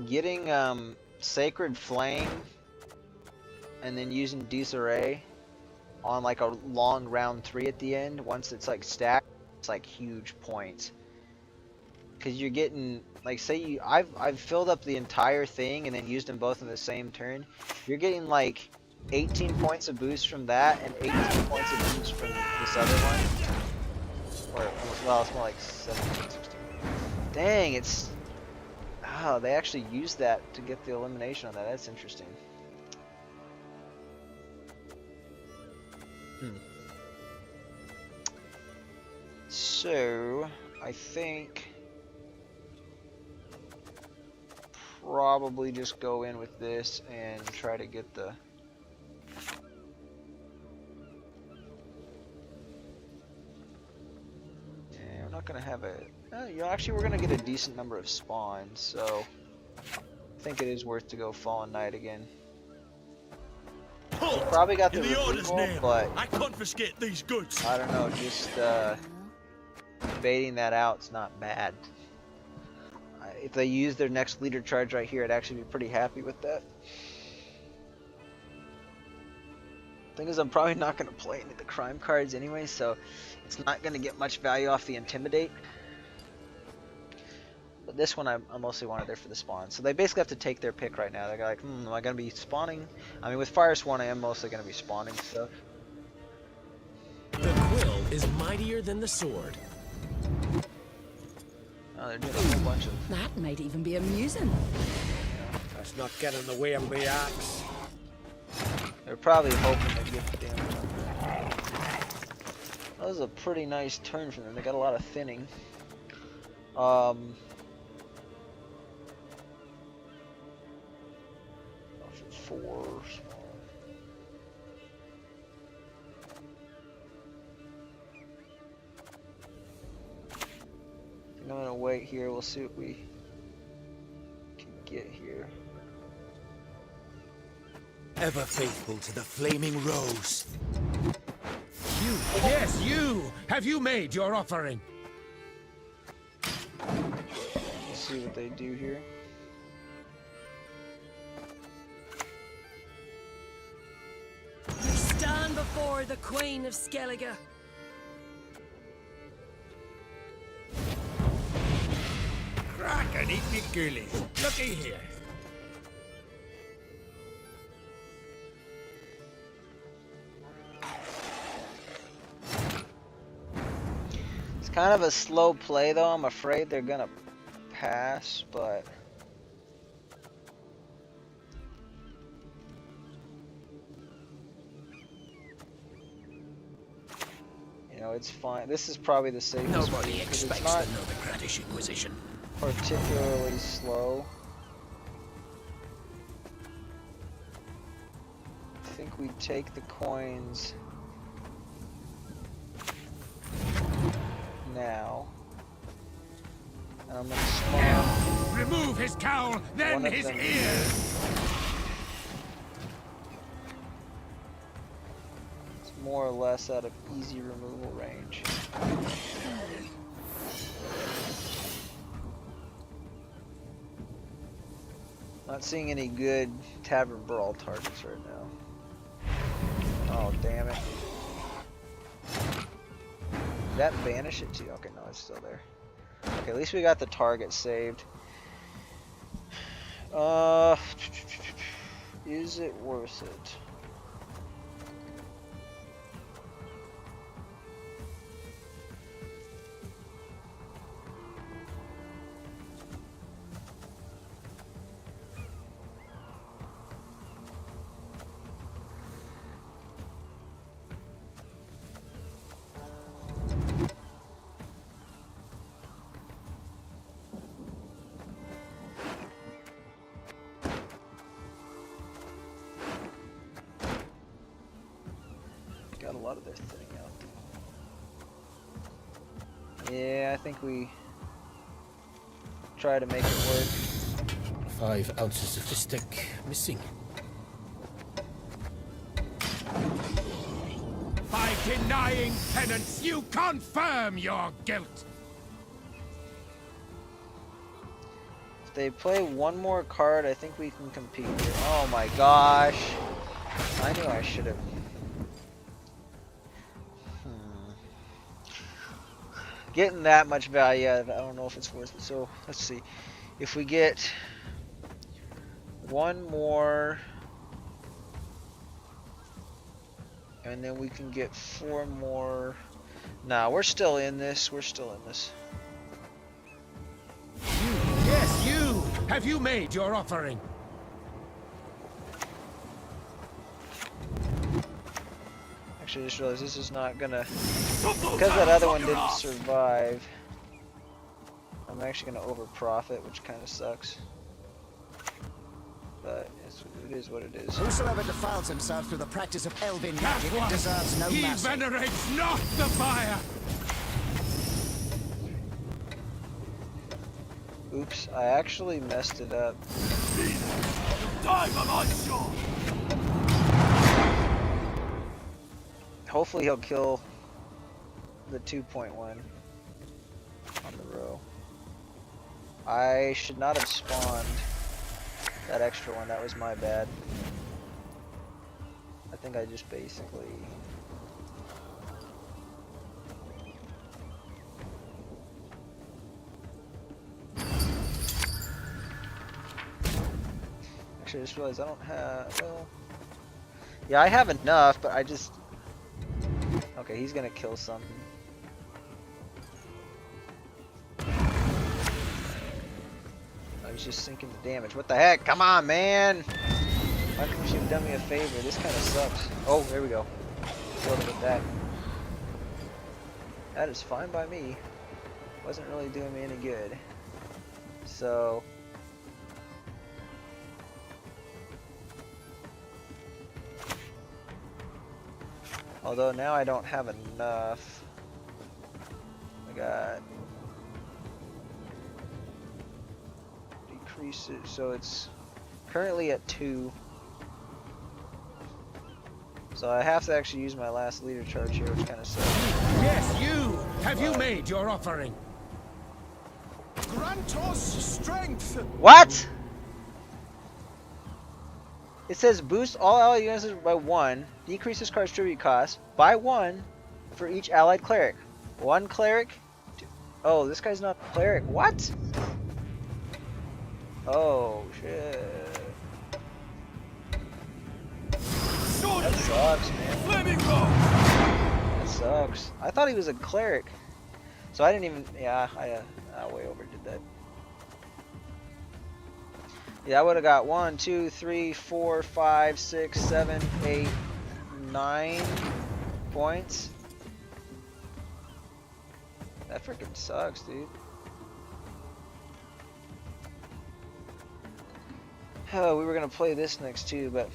Getting Sacred Flame and then using Disarray on like a long round 3 at the end, once it's like stacked, it's like huge points. Because you're getting, like, say I've filled up the entire thing and then used them both in the same turn. You're getting like 18 points of boost from that and 18 points of boost from this other one. Or, well, it's more like 17, 16. Dang, it's... Oh, they actually used that to get the elimination on that. That's interesting. So, I think... probably just go in with this and try to get the... Yeah, we're not going to have a... you know, actually we're going to get a decent number of spawns, so... I think it is worth to go Fallen Knight again. Probably got the removal, but... I confiscate these goods. I don't know, just baiting that out's not bad. If they use their next leader charge right here, I'd actually be pretty happy with that. Thing is, I'm probably not going to play any of the crime cards anyway, so it's not going to get much value off the Intimidate. But this one I mostly wanted there for the spawn. So they basically have to take their pick right now. They're like, am I going to be spawning? I mean, with Firesworn I am mostly going to be spawning stuff. The quill is mightier than the sword. Oh, they're doing a whole bunch of... That might even be amusing. Let's not get in the way of the axe. They're probably hoping to get the damage on. That was a pretty nice turn from them. They got a lot of thinning. 4 small. I'm gonna wait here. We'll see what we can get here. Ever faithful to the flaming rose. You, yes, you! Have you made your offering? see what they do here. You stand before the Queen of Skellige. Crackety pickly. Looky here. It's kind of a slow play though. I'm afraid they're gonna pass, but you know, it's fine. This is probably the safest. Nobody move, 'cause expects it's not to know the British Inquisition. particularly slow. I think we take the coins now. And I'm gonna spawn Remove his cowl, then one of his them. ears. It's more or less out of easy removal range. Not seeing any good Tavern Brawl targets right now. Oh, damn it. Did that banish it too? Okay, no, it's still there. Okay, at least we got the target saved. Is it worth it? Got a lot of their thinning out. Yeah, I think we try to make it work. 5 ounces of the stick missing. By denying penance, you confirm your guilt. If they play one more card, I think we can compete here. Oh my gosh. I knew I should have. Getting that much value out of it, I don't know if it's worth it. So let's see. If we get one more, and then we can get 4 more. Nah, we're still in this. We're still in this. You, yes, you. Have you made your offering? Actually, I just realized this is not gonna, because that other one didn't survive. I'm actually gonna over profit, which kind of sucks. But it is what it is. Whosoever defiles himself through the practice of elven magic That one. deserves no He mercy. venerates not the fire. Oops, I actually messed it up. Die by my sword. Hopefully he'll kill the 2.1 on the row. I should not have spawned that extra one. That was my bad. I think I just basically... Actually, I just realized I don't have... Well... Yeah, I have enough, but I just... Okay, he's gonna kill something. I was just sinking the damage. What the heck? Come on, man! Why couldn't you have done me a favor? This kind of sucks. Oh, there we go. Killed it with that. That is fine by me. Wasn't really doing me any good. So... Although now I don't have enough. I got... Decrease it, so it's currently at 2. So I have to actually use my last leader charge here, which kind of sucks. Yes, you. Have you made your offering? Grant us strength. What? It says boost all allied units by 1, decrease this card's tribute cost by 1 for each allied cleric. 1 cleric? Oh, this guy's not a cleric. What? Oh, shit. That sucks, man. That sucks. I thought he was a cleric. So I didn't even... Yeah, I way overdid that. Yeah, I would have got 1, 2, 3, 4, 5, 6, 7, 8, 9 points. That freaking sucks, dude. Oh, we were gonna play this next too, but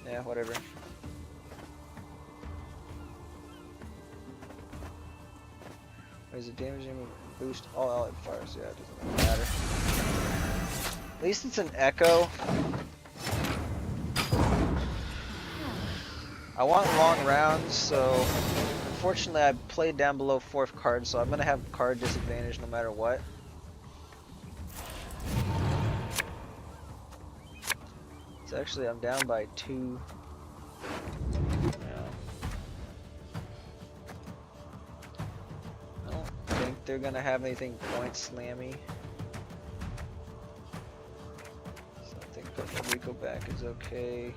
yeah, whatever. Is it damage and boost all allied fires? Yeah, it doesn't really matter. At least it's an echo. I want long rounds, so unfortunately I played down below 4th card, so I'm gonna have card disadvantage no matter what. It's actually, I'm down by 2. I don't think they're gonna have anything point slammy. So I think putting Rico back is okay.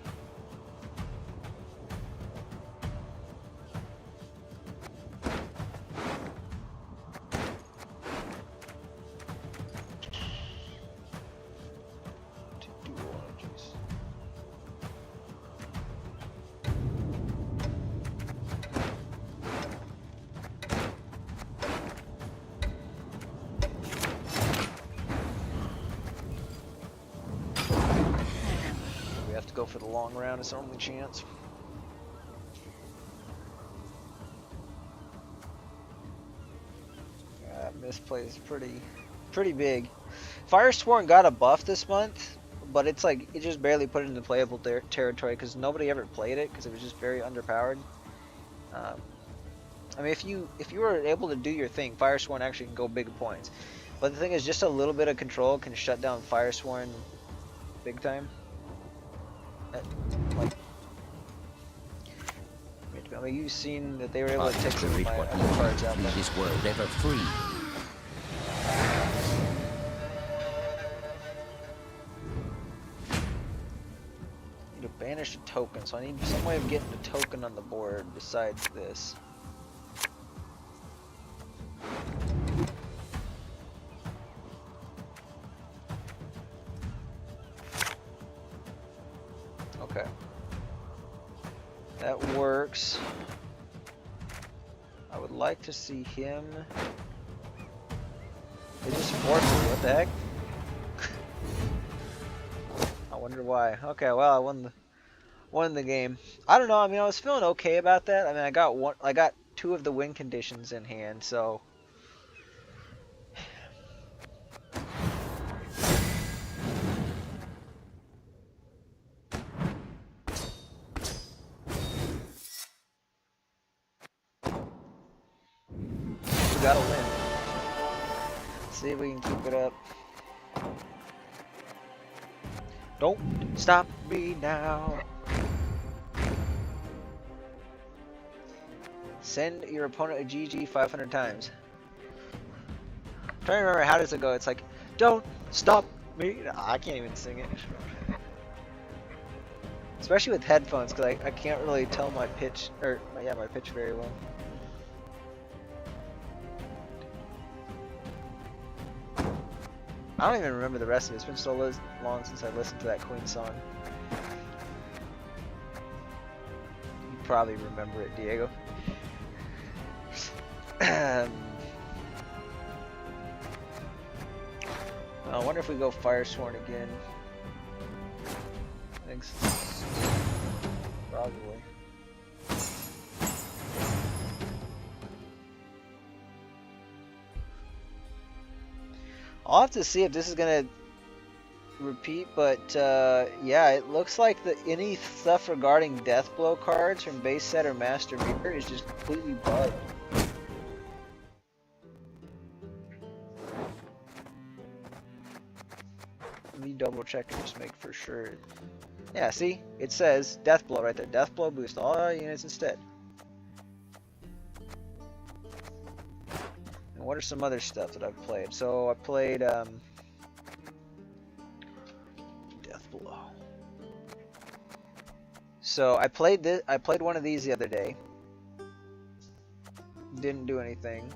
Go for the long round, it's our only chance. Misplay is pretty big. Firesworn got a buff this month, but it's like it just barely put it into playable territory because nobody ever played it because it was just very underpowered. I mean, if you were able to do your thing, Firesworn actually can go big points. But the thing is, just a little bit of control can shut down Firesworn big time. Like, I mean, you've seen that they were able to take some of my other cards out. This world ever free. Need to banish a token, so I need some way of getting a token on the board besides this. Okay. That works. I would like to see him. They just forced me, what the heck? I wonder why. Okay, well, I won the game. I don't know, I mean, I was feeling okay about that. I mean, I got 2 of the win conditions in hand, so we gotta win. Let's see if we can keep it up. Don't stop me now. Send your opponent a GG 500 times. I'm trying to remember, how does it go? It's like, don't stop me. No, I can't even sing it. Especially with headphones, because I can't really tell my pitch, or yeah, my pitch very well. I don't even remember the rest of it. It's been so long since I listened to that Queen song. You probably remember it, Diego. I wonder if we go Firesworn again. Thanks. Probably. I'll have to see if this is gonna repeat, but yeah, it looks like any stuff regarding Death Blow cards from base set or Master Mirror is just completely bugged. double check and just make for sure. Yeah, see? It says Death Blow right there. Death Blow boost all our units instead. And what are some other stuff that I've played? So I played Death Blow. So I played this. I played one of these the other day. Didn't do anything.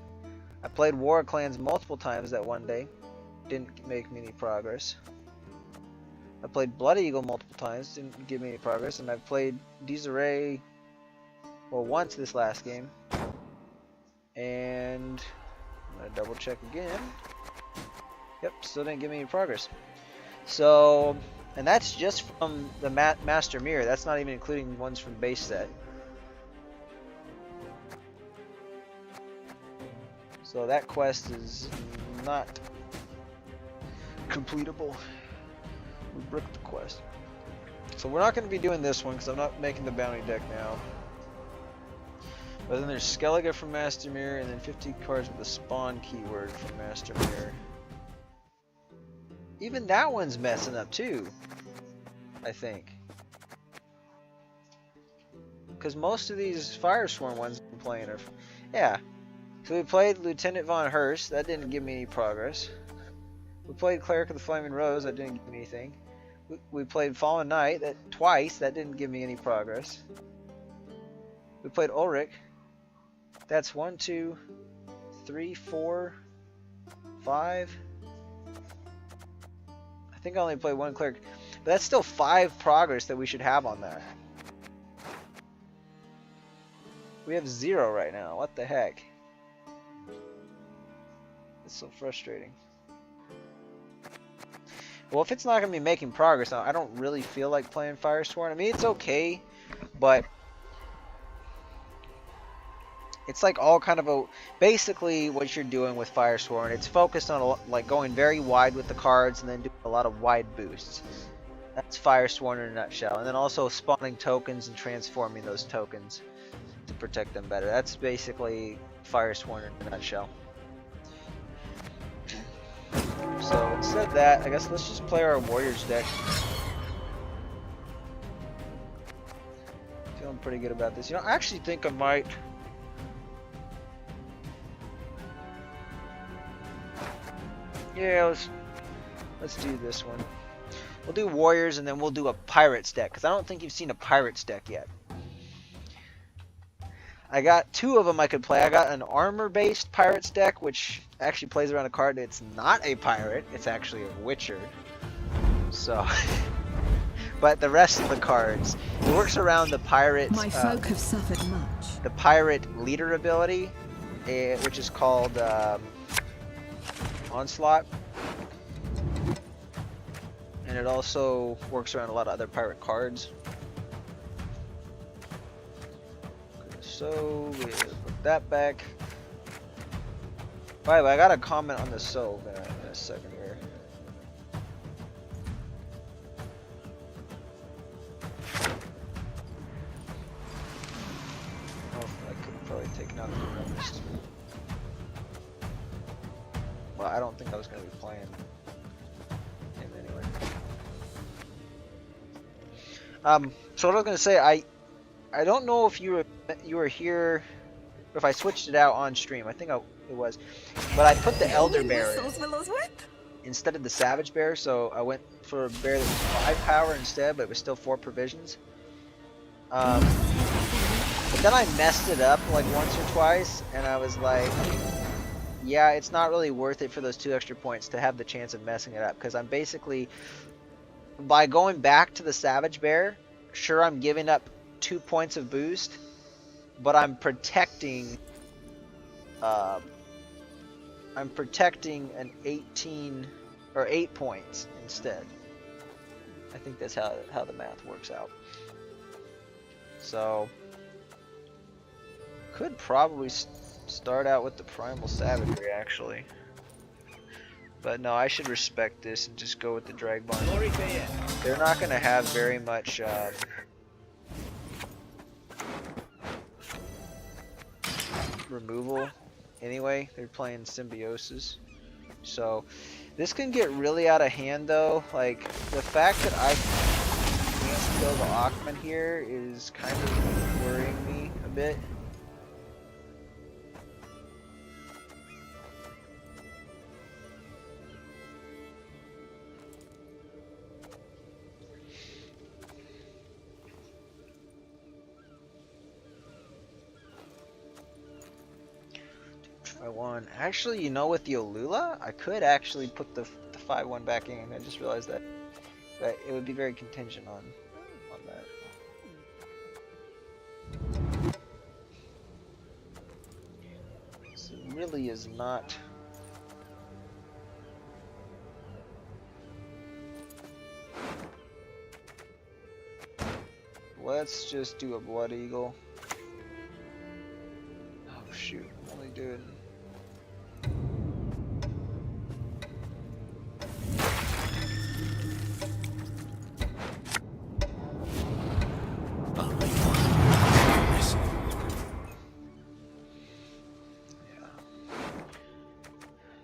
I played War of Clans multiple times that one day. Didn't make me any progress. I played Blood Eagle multiple times. Didn't give me any progress. And I've played Disarray, well, once this last game. And I'm gonna double check again. Yep, still didn't give me any progress. So, and that's just from the Master Mirror. That's not even including ones from base set. So that quest is not completable. We bricked the quest. So we're not going to be doing this one because I'm not making the bounty deck now. But then there's Skellige from Master Mirror and then 50 cards with the spawn keyword from Master Mirror. Even that one's messing up too, I think. Because most of these Firesworn ones I'm playing are... Yeah. So we played Lieutenant Von Hurst, that didn't give me any progress. We played Cleric of the Flaming Rose, that didn't give me anything. We played Fallen Knight twice, that didn't give me any progress. We played Ulrich. That's 1, 2, 3, 4, 5. I think I only played one Cleric. But that's still 5 progress that we should have on that. We have 0 right now, what the heck? It's so frustrating. Well, if it's not going to be making progress, I don't really feel like playing Firesworn. I mean, it's okay, but it's like all kind of a... Basically, what you're doing with Firesworn, it's focused on like going very wide with the cards and then doing a lot of wide boosts. That's Firesworn in a nutshell. And then also spawning tokens and transforming those tokens to protect them better. That's basically Firesworn in a nutshell. So instead of that, I guess let's just play our Warriors deck. Feeling pretty good about this. You know, I actually think I might... Yeah, let's do this one. We'll do Warriors and then we'll do a Pirates deck, because I don't think you've seen a Pirates deck yet. I got 2 of them I could play. I got an armor-based Pirates deck, which actually plays around a card that's not a pirate. It's actually a Witcher. So, but the rest of the cards, it works around the pirate. My folk have suffered much. The pirate leader ability, which is called Onslaught, and it also works around a lot of other pirate cards. So we put that back. By the way, I got a comment on the Sove in a second here. Oh, I could have probably taken out the Duelist. Well, I don't think I was going to be playing him anyway. So what I was going to say, I don't know if you were here, or if I switched it out on stream. I think it was, but I put the Elder Bear instead of the Savage Bear, so I went for a bear that was 5 power instead, but it was still 4 provisions. But then I messed it up like once or twice, and I was like, yeah, it's not really worth it for those 2 extra points to have the chance of messing it up, because I'm basically, by going back to the Savage Bear, sure, I'm giving up 2 points of boost, but I'm protecting an 18 or 8 points instead. I think that's how the math works out. So could probably start out with the Primal Savagery actually. But no, I should respect this and just go with the Dragbond. They're not going to have very much removal anyway. They're playing Symbiosis. So this can get really out of hand though. Like the fact that I can't kill the Ackman here is kind of worrying me a bit. Try one. Actually, you know, with the Olula, I could actually put the 5-1 back in. I just realized that, but it would be very contingent on that. So it really is not. Let's just do a Blood Eagle. Oh shoot, I'm only doing.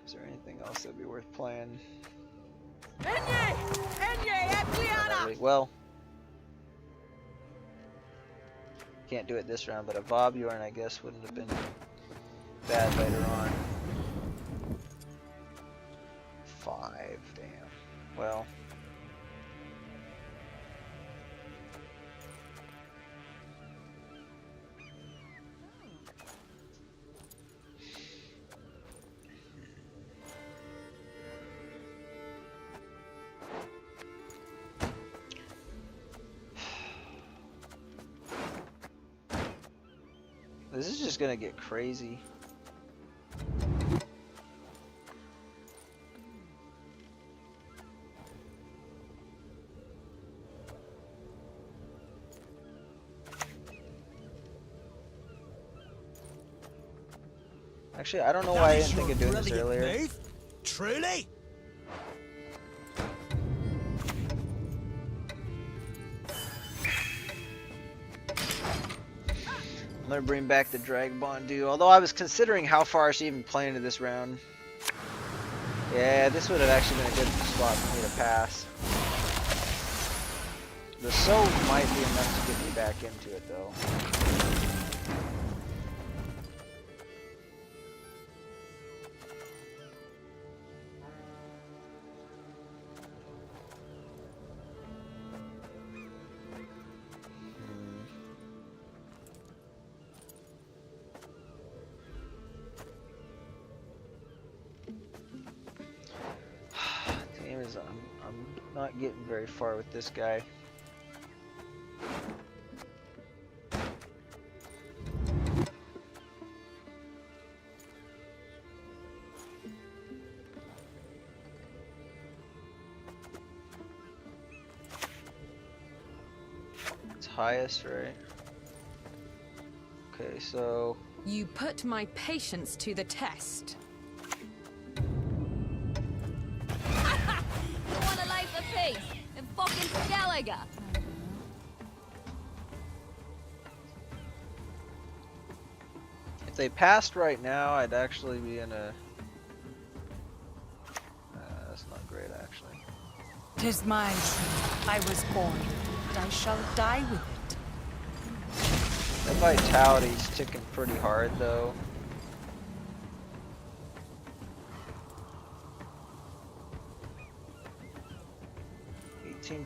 Is there anything else that'd be worth playing? Well, can't do it this round, but a Bob Yorn I guess wouldn't have been bad later on. 5, damn. Well. This is just gonna get crazy. Actually, I don't know why I didn't think of doing this earlier. Truly? I'm gonna bring back the Dragabond duo, although I was considering how far I should even play into this round. Yeah, this would have actually been a good spot for me to pass. The Sove might be enough to get me back into it though. I'm not getting very far with this guy. It's highest, right? Okay, so You put my patience to the test. And fucking Gallagher. if they passed right now, I'd actually be in a. That's not great, actually. 'Tis my truth. I was born, and I shall die with it. That vitality's ticking pretty hard, though.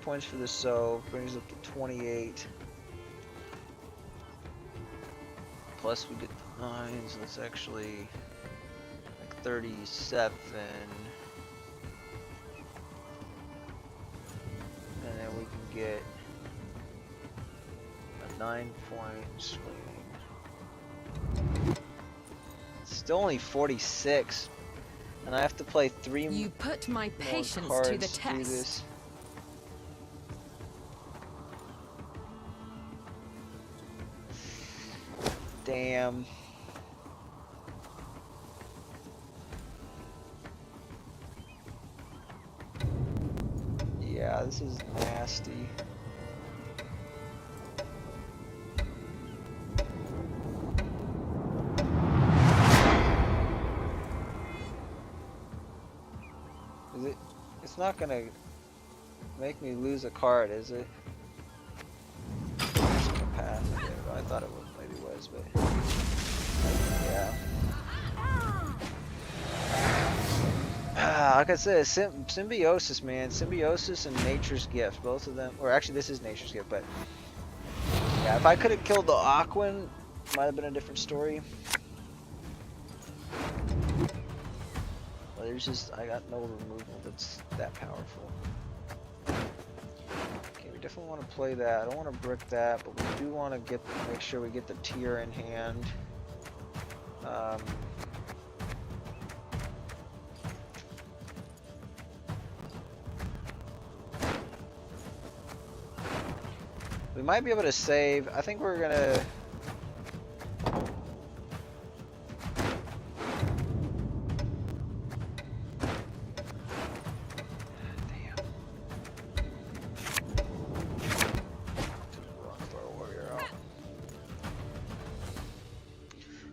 Points for the Sove, brings up to 28. Plus we get the 9, so that's actually like 37. And then we can get a 9-point swing. It's still only 46. And I have to play 3 You put my patience more to cards the through test. this. Damn. Yeah, this is nasty. It's not gonna make me lose a card, is it? Path. Okay, well, I thought it would, maybe was, but yeah. Like I said, symbiosis, man. Symbiosis and Nature's Gift. Both of them, or actually this is Nature's Gift, but yeah, if I could have killed the Aquan, might have been a different story. But there's just, I got no removal that's that powerful. Okay, we definitely want to play that. I don't want to brick that, but we do want to make sure we get the tier in hand. We might be able to save. I think we're gonna. Damn. Rockthrower warrior out.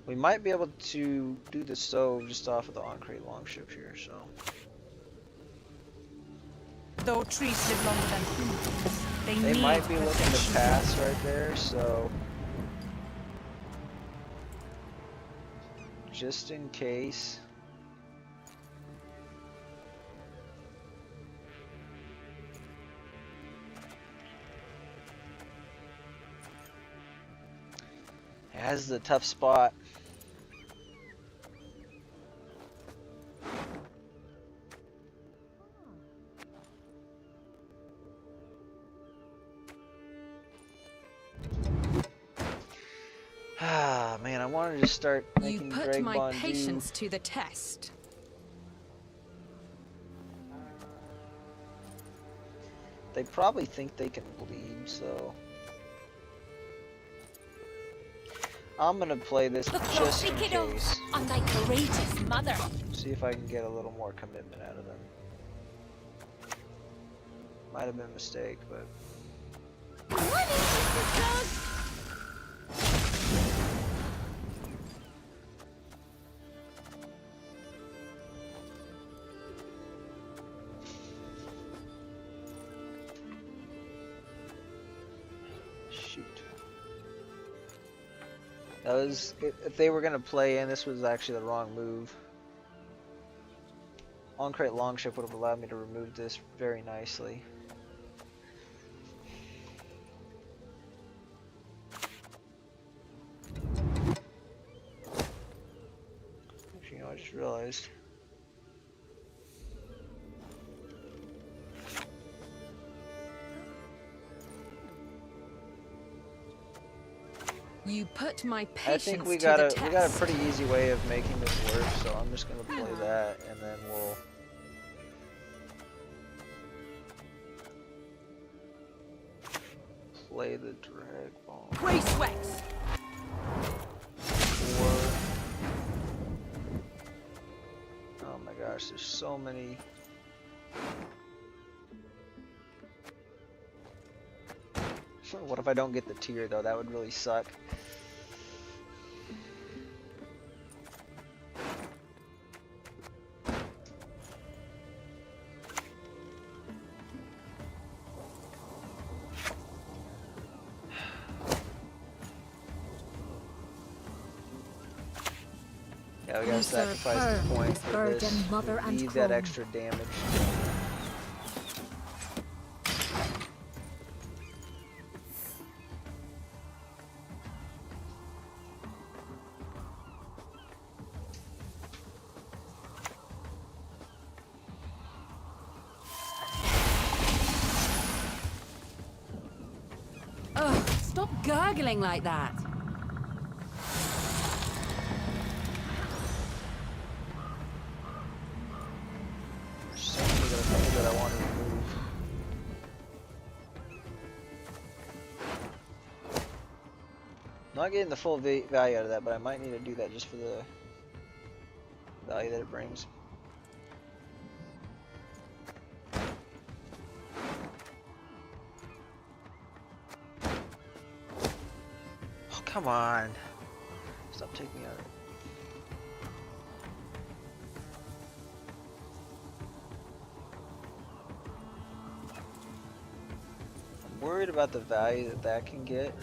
We might be able to do the stove just off of the on-crate longship here, so. Though trees live longer than humans, they They need might be looking to protection. pass right there, so just in case. It has the tough spot. Ah, man, I wanted to start You making put Drag my Bond patience to the test. They probably think they can bleed, so I'm gonna play this just in case. On thy courageous mother. See if I can get a little more commitment out of them. Might have been a mistake, but What is this, dog? shoot. That was, if they were gonna play in, this was actually the wrong move. On-crate longship would have allowed me to remove this very nicely. Actually, you know, I just realized. You put my I patience think we to got the a test. pretty easy way of making this work, so I'm just gonna play that, and then we'll. Play the drag bomb. Free sweats. Oh my gosh, there's so many. What if I don't get the tier though? That would really suck. Yeah, we gotta sacrifice the point for this. Need that extra damage. Ugh, stop gurgling like that. Something that I want to remove. Not getting the full value out of that, but I might need to do that just for the value that it brings. Oh, come on. Stop taking me out of it. worried about the value that that can get.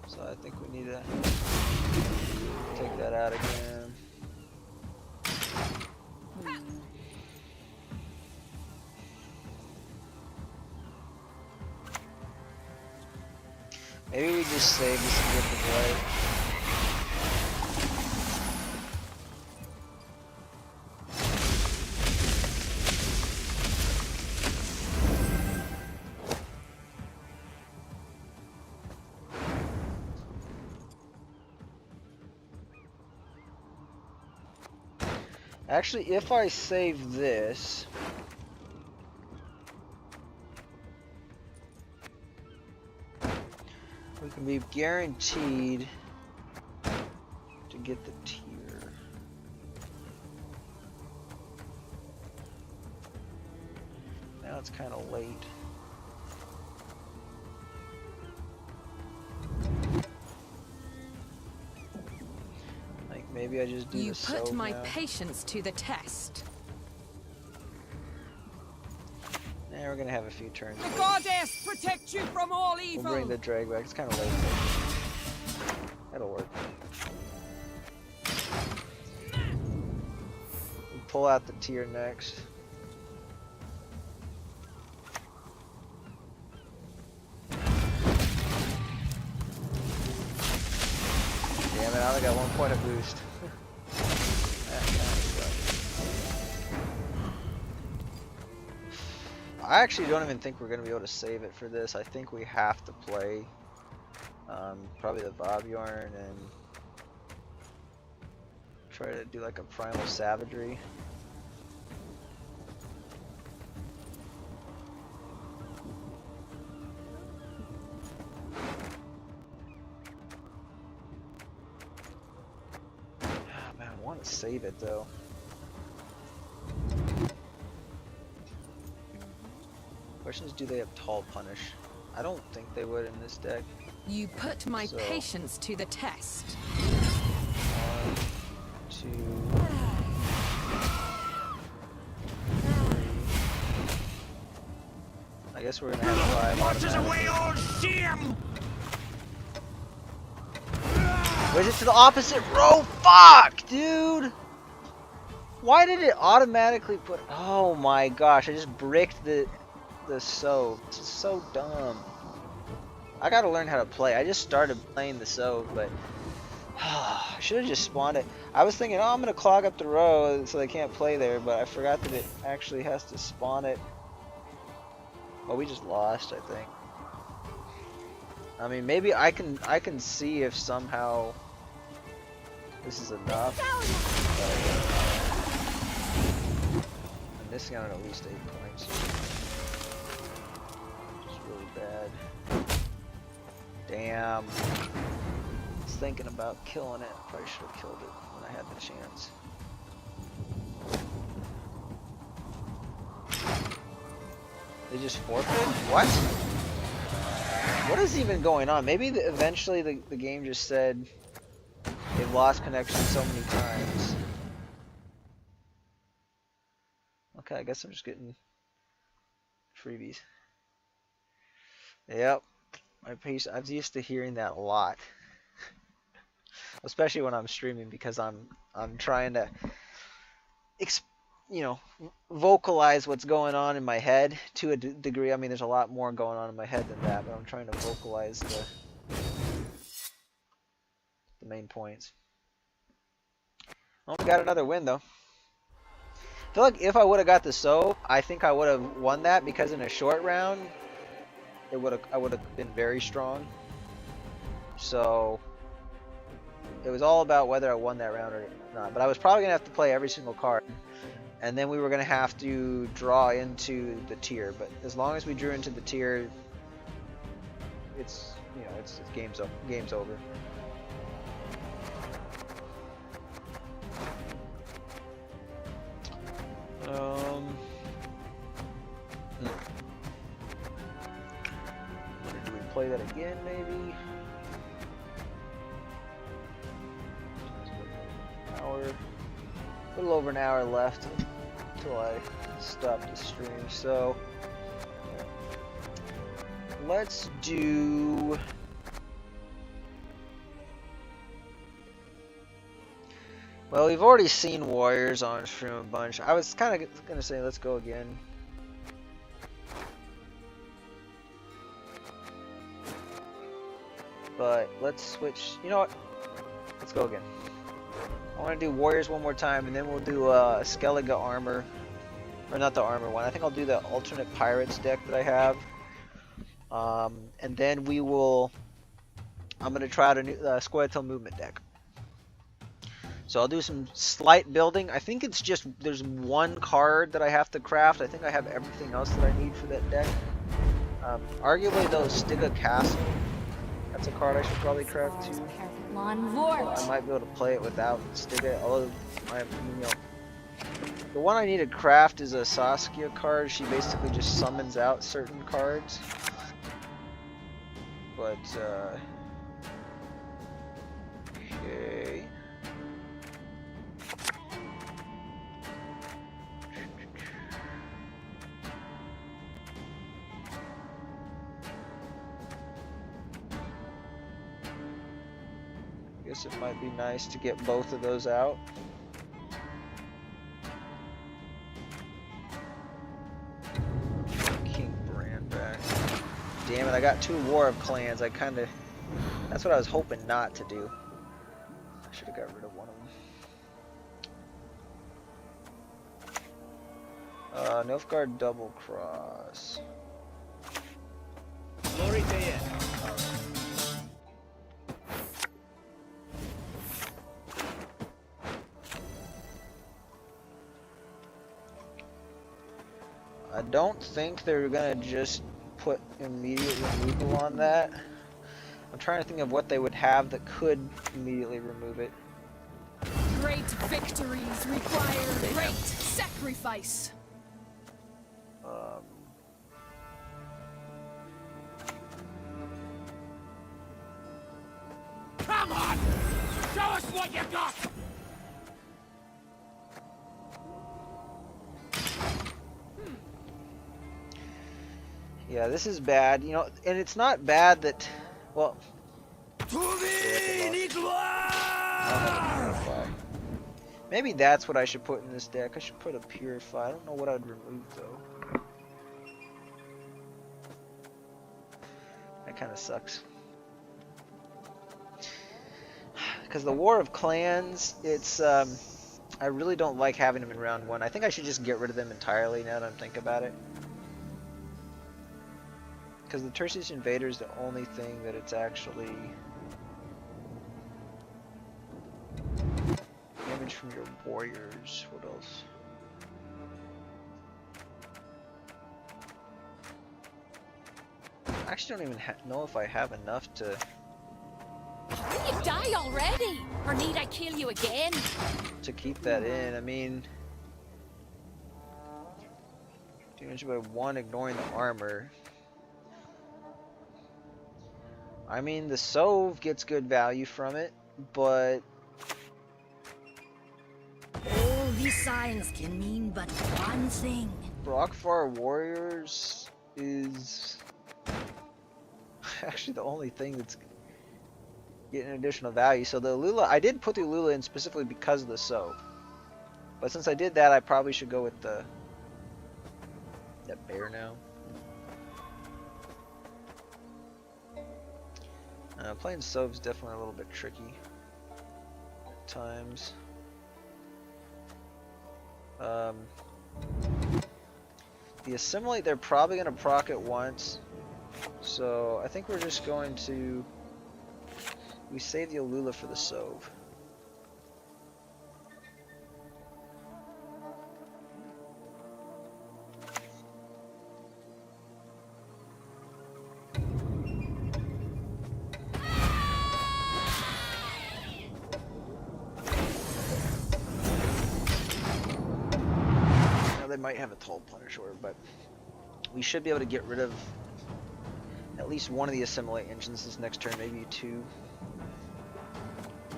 So I think we need to take that out again. Maybe we just save this and get the right. Actually, if I save this, we can be guaranteed to get the tier. Now it's kind of late. Like maybe I just do You the put soap my now. patience to the test. Yeah, we're gonna have a few turns. The goddess protect you from all evil. We'll bring the drag back. It's kind of late. That'll work. We'll pull out the tier next. Damn it, I only got 1 point of boost. That kinda sucks. I actually don't even think we're going to be able to save it for this. I think we have to play probably the Bob Yarn and try to do like a Primal Savagery. Ah, man, I want to save it though. Question is, do they have Tall Punish? I don't think they would in this deck. You put my So- patience to the test. 1, 2, 3. I guess we're gonna have 5 automatically. old shame! Where's it to the opposite row? Fuck, dude! Why did it automatically put... Oh my gosh, I just bricked the soap. This is so dumb. I gotta learn how to play. I just started playing the soap, but... I should have just spawned it. I was thinking, oh, I'm gonna clog up the row so they can't play there, but I forgot that it actually has to spawn it. Well, we just lost, I think. I mean, maybe I can see if somehow this is enough. I'm missing out on at least 8 points. Which is really bad. Damn. I was thinking about killing it. Probably should have killed it when I had the chance. They just forfeit? What? What is even going on? Maybe eventually the game just said they've lost connection so many times. Okay, I guess I'm just getting freebies. Yep. My patience, I'm used to hearing that a lot. Especially when I'm streaming, because I'm trying to vocalize what's going on in my head to a degree. I mean, there's a lot more going on in my head than that, but I'm trying to vocalize the main points. Oh, we got another win though. I feel like if I would have got the soap, I think I would have won that, because in a short round, I would have been very strong. So it was all about whether I won that round or not. But I was probably gonna have to play every single card, and then we were gonna have to draw into the tier. But as long as we drew into the tier, it's game's over. Do we play that again, maybe? Power. Put a little over an hour left until I stop the stream. So let's do. Well, we've already seen Warriors on stream a bunch. I was kind of gonna say let's go again. But let's switch. You know what? Let's go again. I want to do Warriors one more time, and then we'll do Skellige armor, or not the armor one. I think I'll do the alternate Pirates deck that I have, and then we will. I'm gonna try out a new Squeletal movement deck. So I'll do some slight building. I think it's just there's one card that I have to craft. I think I have everything else that I need for that deck. Arguably though, Stigga Castle. That's a card I should probably craft too. I might be able to play it without Stigga, although the one I need to craft is a Saskia card. She basically just summons out certain cards. But okay. Guess it might be nice to get both of those out. King Brand back. Damn it, I got 2 War of Clans. That's what I was hoping not to do. I should have got rid of one of them. Nilfgaard Double Cross. Glory to you. I don't think they're gonna just put immediate removal on that. I'm trying to think of what they would have that could immediately remove it. Great victories require great sacrifice. Come on! Show us what you got! Yeah, this is bad, you know, and it's not bad that, well, maybe that's what I should put in this deck. I should put a Purify. I don't know what I'd remove though. That kind of sucks. Because the War of Clans, it's, I really don't like having them in round 1. I think I should just get rid of them entirely now that I'm thinking about it. Because the Tertius Invader is the only thing that it's actually damage from your warriors. What else? I actually don't even know if I have enough to. Will you die already? Or need I kill you again? To keep that in. I mean, damage by 1, ignoring the armor. I mean, the Sove gets good value from it, but All these signs can mean but one thing. Brockfar Warriors is actually the only thing that's getting additional value. So the Alula, I did put the Alula in specifically because of the Sove. But since I did that, I probably should go with that bear now. Playing Sove's definitely a little bit tricky at times. The Assimilate, they're probably going to proc it once. So I think we're just going to... We save the Alula for the Sove. They might have a Toll Punisher, but we should be able to get rid of at least one of the Assimilate engines this next turn, maybe 2.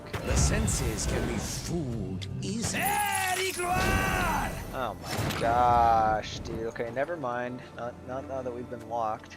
Okay. The senses can be fooled easily. Oh my gosh, dude. Okay, never mind. Not now that we've been locked.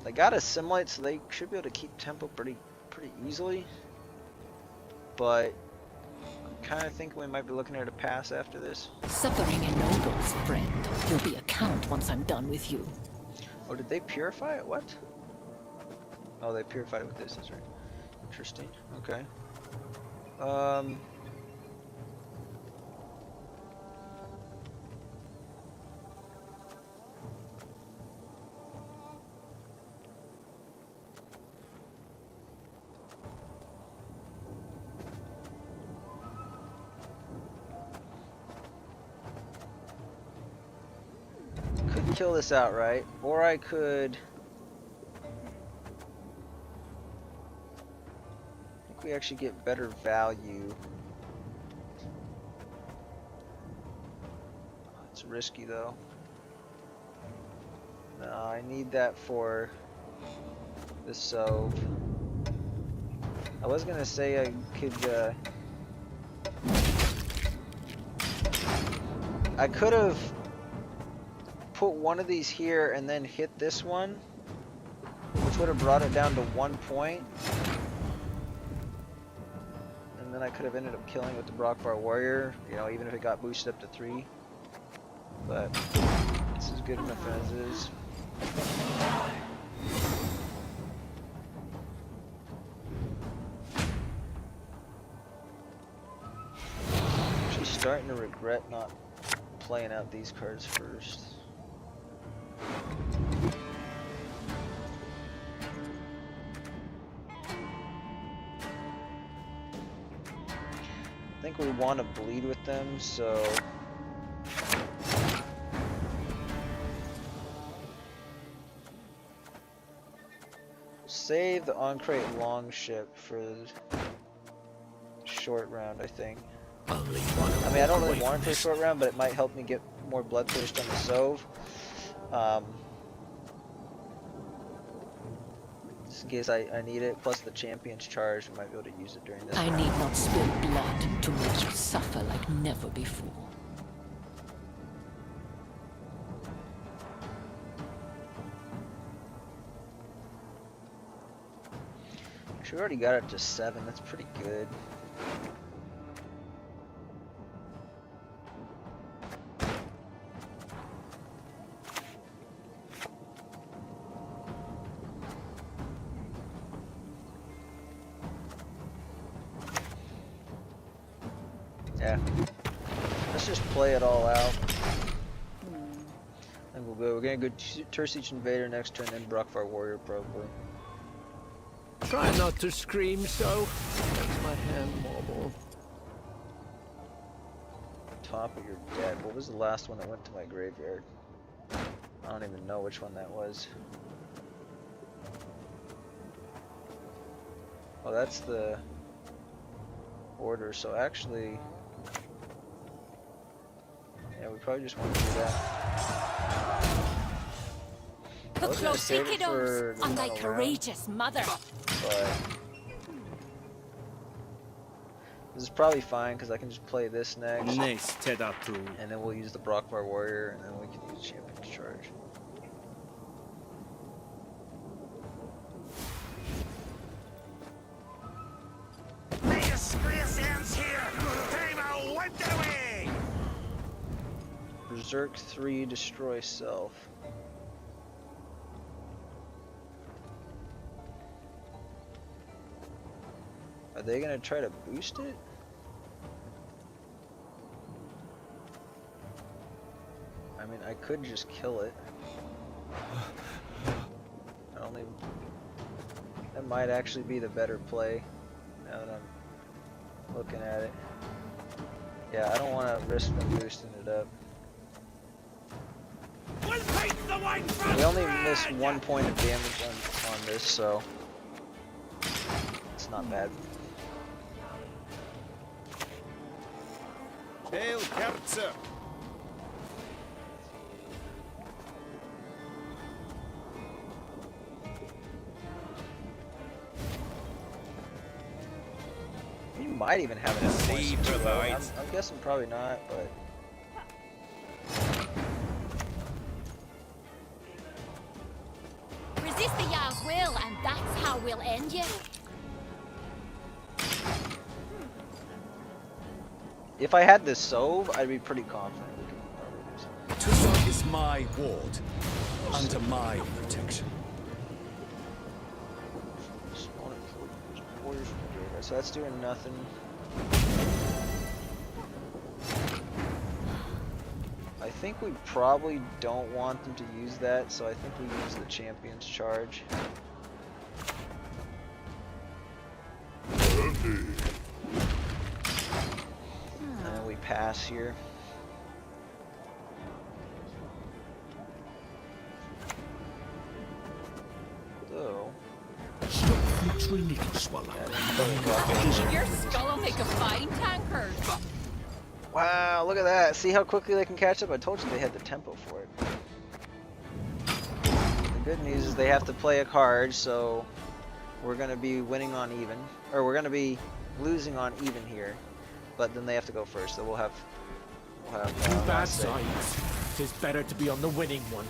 They got assimilate, so they should be able to keep tempo pretty easily. But I kind of think we might be looking at a pass after this. Suffering ennobles, friend. You'll be a count once I'm done with you. Oh, did they purify it? What? Oh, they purified it with this. That's right. Interesting. Okay. Could kill this outright, or I could. I think we actually get better value. It's risky though. No, I need that for the Sove. I was gonna say I could. I could have put one of these here and then hit this one, which would have brought it down to 1 point. And then I could have ended up killing with the Brockfire Warrior, you know, even if it got boosted up to 3. But this is good enough as is. Actually starting to regret not playing out these cards first. I think we want to bleed with them, so save the on-crate long ship for the short round, I think. Only one I mean, I don't really want it for a short round, but it might help me get more bloodthirst on the Sove. Just in case I need it, plus the champion's charge, we might be able to use it during this I round. need not spill blood to make you suffer like never before. Actually, we already got it to 7, that's pretty good. Yeah. Let's just play it all out. And we'll go. We're gonna go Tursich Invader next turn, then Brockfire Warrior probably. Try not to scream so. Makes my hand wobble. Top of your deck. What was the last one that went to my graveyard? I don't even know which one that was. Oh, that's the order. So actually, yeah, we probably just want to do that. Look closely, kiddos, on thy courageous mother. But this is probably fine because I can just play this next, and then we'll use the Brockfire Warrior, and then we can use Champion's Charge. Berserk 3, destroy self. Are they gonna try to boost it? I mean, I could just kill it. I don't even... That might actually be the better play now that I'm looking at it. Yeah, I don't want to risk them boosting it up. We only missed 1 point of damage on this, so it's not bad. Hail Kerzer! You might even have an F1. I'm guessing probably not, but Resist the Jarl's will, and that's how we'll end you. if I had this Sove, I'd be pretty confident we could probably do something. Tussauds is my ward, under my protection. So that's doing nothing. I think we probably don't want them to use that, so I think we use the Champion's Charge. And then we pass here. So Your skull will make a fine tankard. wow, look at that. See how quickly they can catch up? I told you they had the tempo for it. The good news is they have to play a card, so we're going to be winning on even. Or we're going to be losing on even here. But then they have to go first, so we'll have Two bad sides. Tis better to be on the winning one.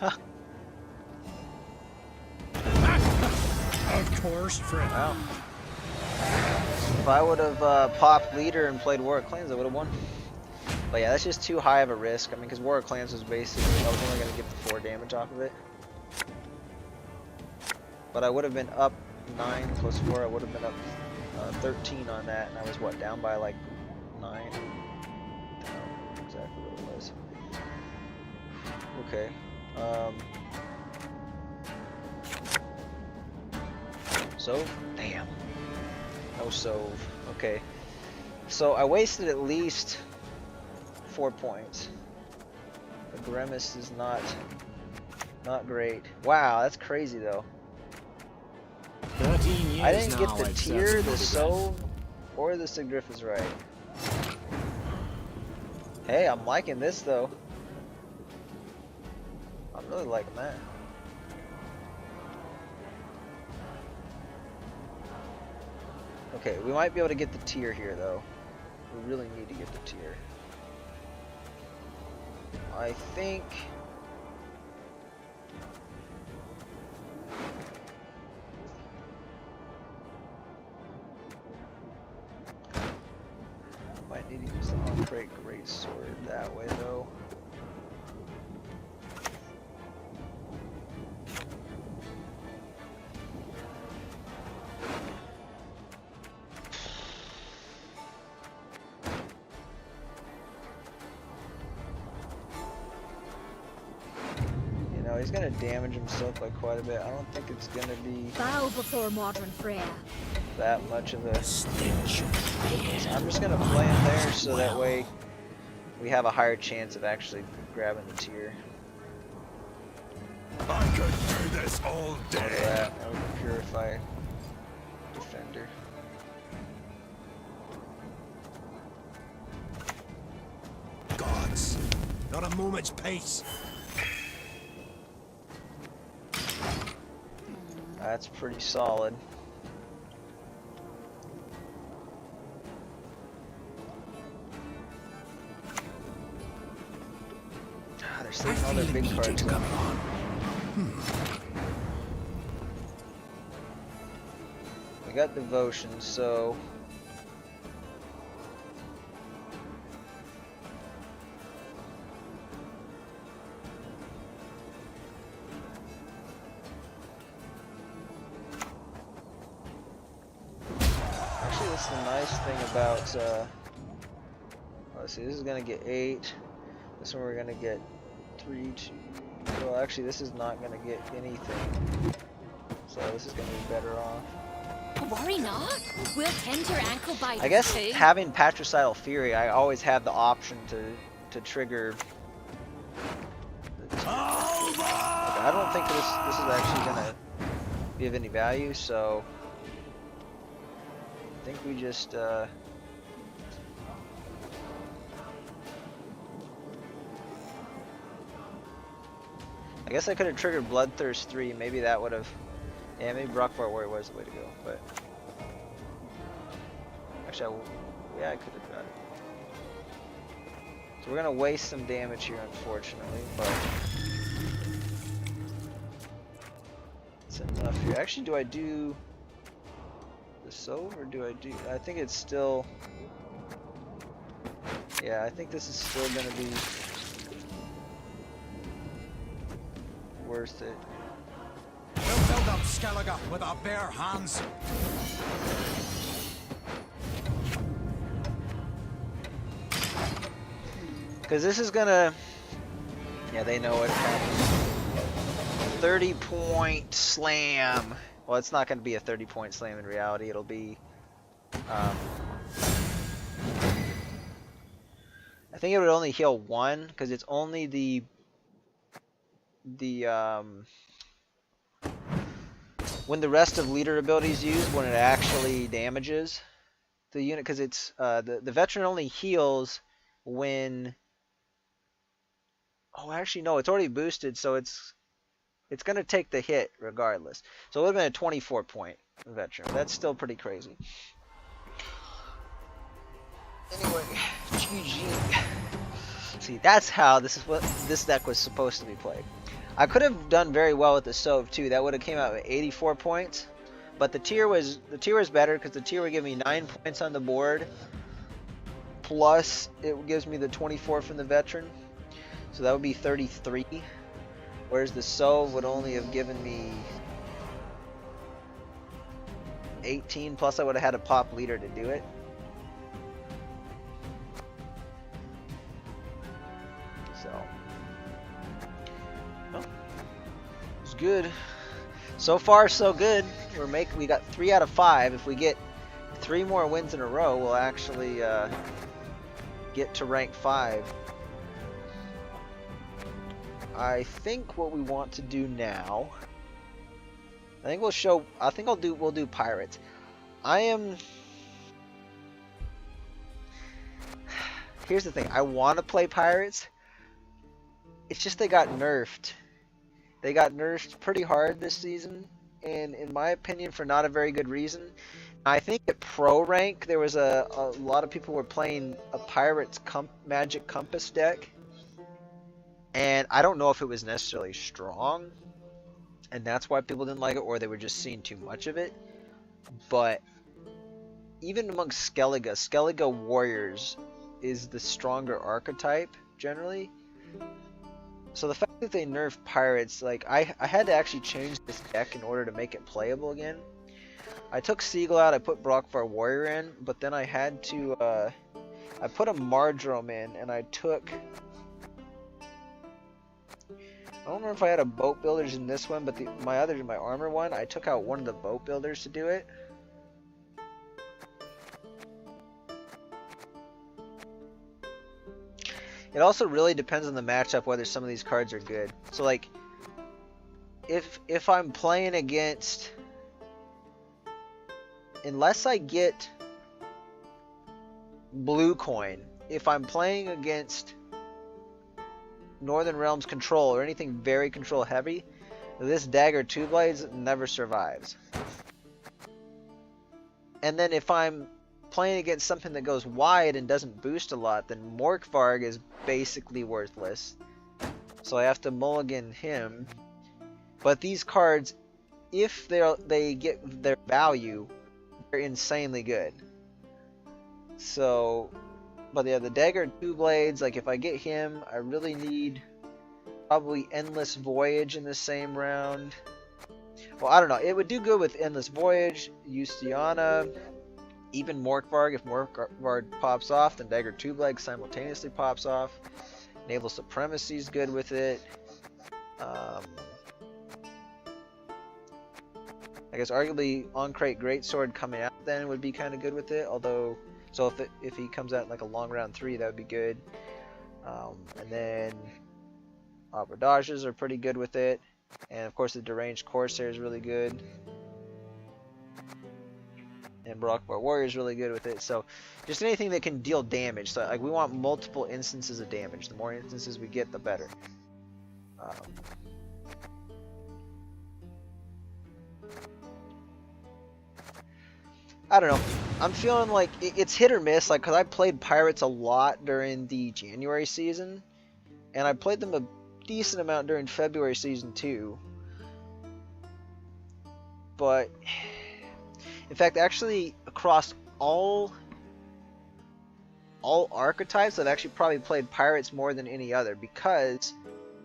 Huh. Of course, friend. Wow. If I would have popped leader and played War of Clans, I would have won. But yeah, that's just too high of a risk. I mean, because War of Clans was basically, I was only going to get the 4 damage off of it. But I would have been up 9 plus 4, I would have been up 13 on that, and I was, what, down by like 9? I don't know exactly what it was. Okay. Sove? Damn. No Sove. Okay. So I wasted at least 4 points. The Grimace is not great. Wow, that's crazy though. 13 years I didn't get now, the I've tier, served the the Sove, or the Sigriff is right. Hey, I'm liking this though. I'm really liking that. Okay, we might be able to get the tier here though. We really need to get the tier. I think I might need to use the on-crate greatsword that way though. He's gonna damage himself by quite a bit. I don't think it's gonna be Bow before modern Freya. that much of a stench. I'm just gonna play him there so that way we have a higher chance of actually grabbing the tier. I could do this all day. That would purify defender. Gods, not a moment's peace. That's pretty solid. Ah, they're saving all their big cards. We got devotion, so that's the nice thing about let's see, this is gonna get 8, this one we're gonna get 3, 2. Well, actually, this is not going to get anything. So this is going to be better off. Worry not. We'll tend your ankle bite. I guess too. having Patricidal Fury, I always have the option to trigger. Okay, I don't think this is actually going to be of any value, so I think we just I guess I could have triggered Bloodthirst 3. Maybe that would have. Yeah, maybe Rockfart Warrior was the way to go. But actually, yeah, I could have got it. So we're gonna waste some damage here, unfortunately. But it's enough here. Actually, do I do the Sove or do I do? I think it's still. Yeah, I think this is still gonna be worth it. We'll build up Skellige with our bare hands. Because this is gonna. Yeah, they know it. 30-point slam. Well, it's not gonna be a 30-point slam in reality. It'll be. I think it would only heal 1 because it's only the when the rest of leader abilities used when it actually damages the unit, because it's the veteran only heals when. Oh, actually no, it's already boosted, so it's gonna take the hit regardless. So it would have been a 24-point veteran. That's still pretty crazy. Anyway, GG. See, that's how this deck was supposed to be played. I could have done very well with the Sove too. That would have came out with 84 points. But the tier was better because the tier would give me 9 points on the board. Plus it gives me the 24 from the veteran. So that would be 33. Whereas the Sove would only have given me 18, plus I would have had a pop leader to do it. So, well, it's good. So far, so good. We got 3 out of 5. If we get 3 more wins in a row, we'll actually get to rank 5. I think what we want to do now. I think we'll do pirates. Here's the thing. I want to play pirates. It's just they got nerfed. They got nerfed pretty hard this season, and in my opinion, for not a very good reason. I think at pro rank there was a lot of people were playing a pirates magic compass deck, and I don't know if it was necessarily strong, and that's why people didn't like it, or they were just seeing too much of it. But even amongst Skellige warriors is the stronger archetype generally. So the fact that they nerfed pirates, like I had to actually change this deck in order to make it playable again. I took Seagull out, I put Brockfar Warrior in, but then I had to I put a Mardrome in, and I took, I don't remember if I had a boat builders in this one, but my armor one, I took out one of the boat builders to do it. It also really depends on the matchup whether some of these cards are good. So like, if I'm playing against, unless I get blue coin, if I'm playing against Northern Realms control or anything very control heavy, this Dagger 2 Blades never survives. And then if I'm playing against something that goes wide and doesn't boost a lot, then Morkvarg is basically worthless. So I have to mulligan him. But these cards, if they get their value, they're insanely good. So, but yeah, the Dagger 2 Blades, like if I get him, I really need probably Endless Voyage in the same round. Well, I don't know. It would do good with Endless Voyage, Justiana, even Morkvarg. If Morkvarg pops off, then Dagger 2 Blades simultaneously pops off. Naval Supremacy is good with it. I guess arguably On-Crate Greatsword coming out then would be kind of good with it. Although, so if he comes out in like a long round 3, that would be good. And then Abordages are pretty good with it. And of course the Deranged Corsair is really good. And Barakbar Warrior is really good with it. So just anything that can deal damage. So like we want multiple instances of damage. The more instances we get, the better. I don't know. I'm feeling like it's hit or miss. Like, cause I played Pirates a lot during the January season, and I played them a decent amount during February season too. But in fact, actually, across all archetypes, I've actually probably played Pirates more than any other, because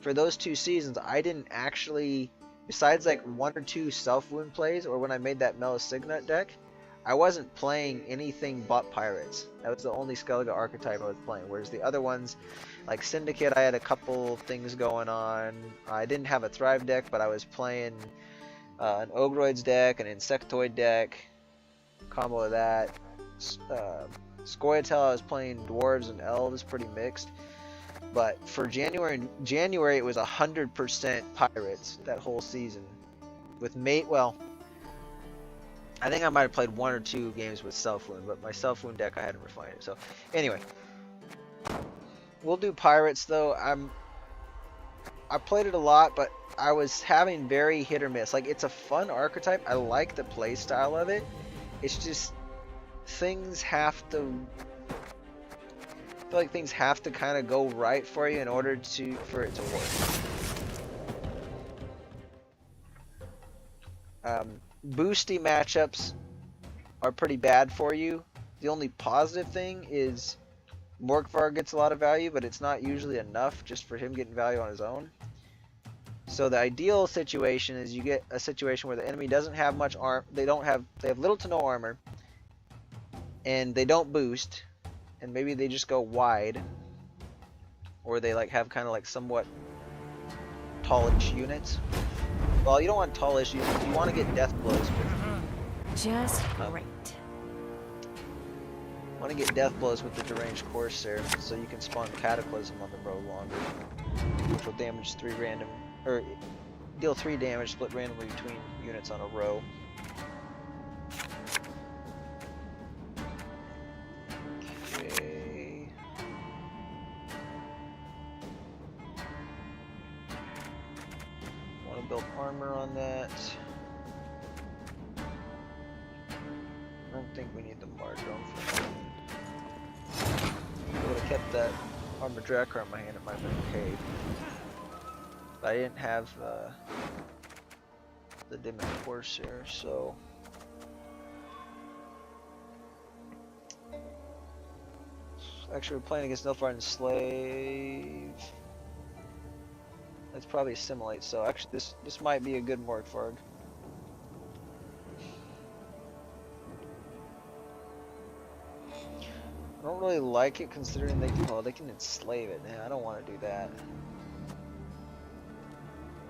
for those 2 seasons, I didn't actually, besides like 1 or 2 self-wound plays, or when I made that Melisignut deck, I wasn't playing anything but Pirates. That was the only Skellige archetype I was playing, whereas the other ones, like Syndicate, I had a couple things going on. I didn't have a Thrive deck, but I was playing an Ogroids deck, an Insectoid deck, combo of that. Scoia'tael, I was playing Dwarves and Elves, pretty mixed. But for January it was 100% Pirates that whole season. With well, I think I might have played 1 or 2 games with Self-Wound, but my Self-Wound deck I hadn't refined it. So anyway, we'll do Pirates though. I played it a lot, but I was having very hit or miss. Like, it's a fun archetype. I like the play style of it. It's just things have to, I feel like things have to kind of go right for you in order for it to work. Boosty matchups are pretty bad for you. The only positive thing is Morkvar gets a lot of value, but it's not usually enough just for him getting value on his own. So the ideal situation is you get a situation where the enemy doesn't have much arm, they have little to no armor, and they don't boost, and maybe they just go wide, or they like have kind of like somewhat tallish units. Well, you don't want tallish units, you want to get death blows with Just great. want to get death blows with the Deranged Corsair, so you can spawn Cataclysm on the row longer, which will damage 3 random, or deal 3 damage split randomly between units on a row. Okay. Want to build armor on that. I don't think we need the Mardrone for that. If I would have kept that Armor Drakkar in my hand, it might have been okay. But I didn't have the Demon Corsair, so... Actually, we're playing against Nilfgaard and Slave. That's probably Assimilate, so actually this might be a good Morkvarg. I don't really like it considering they can enslave it. Nah, I don't want to do that.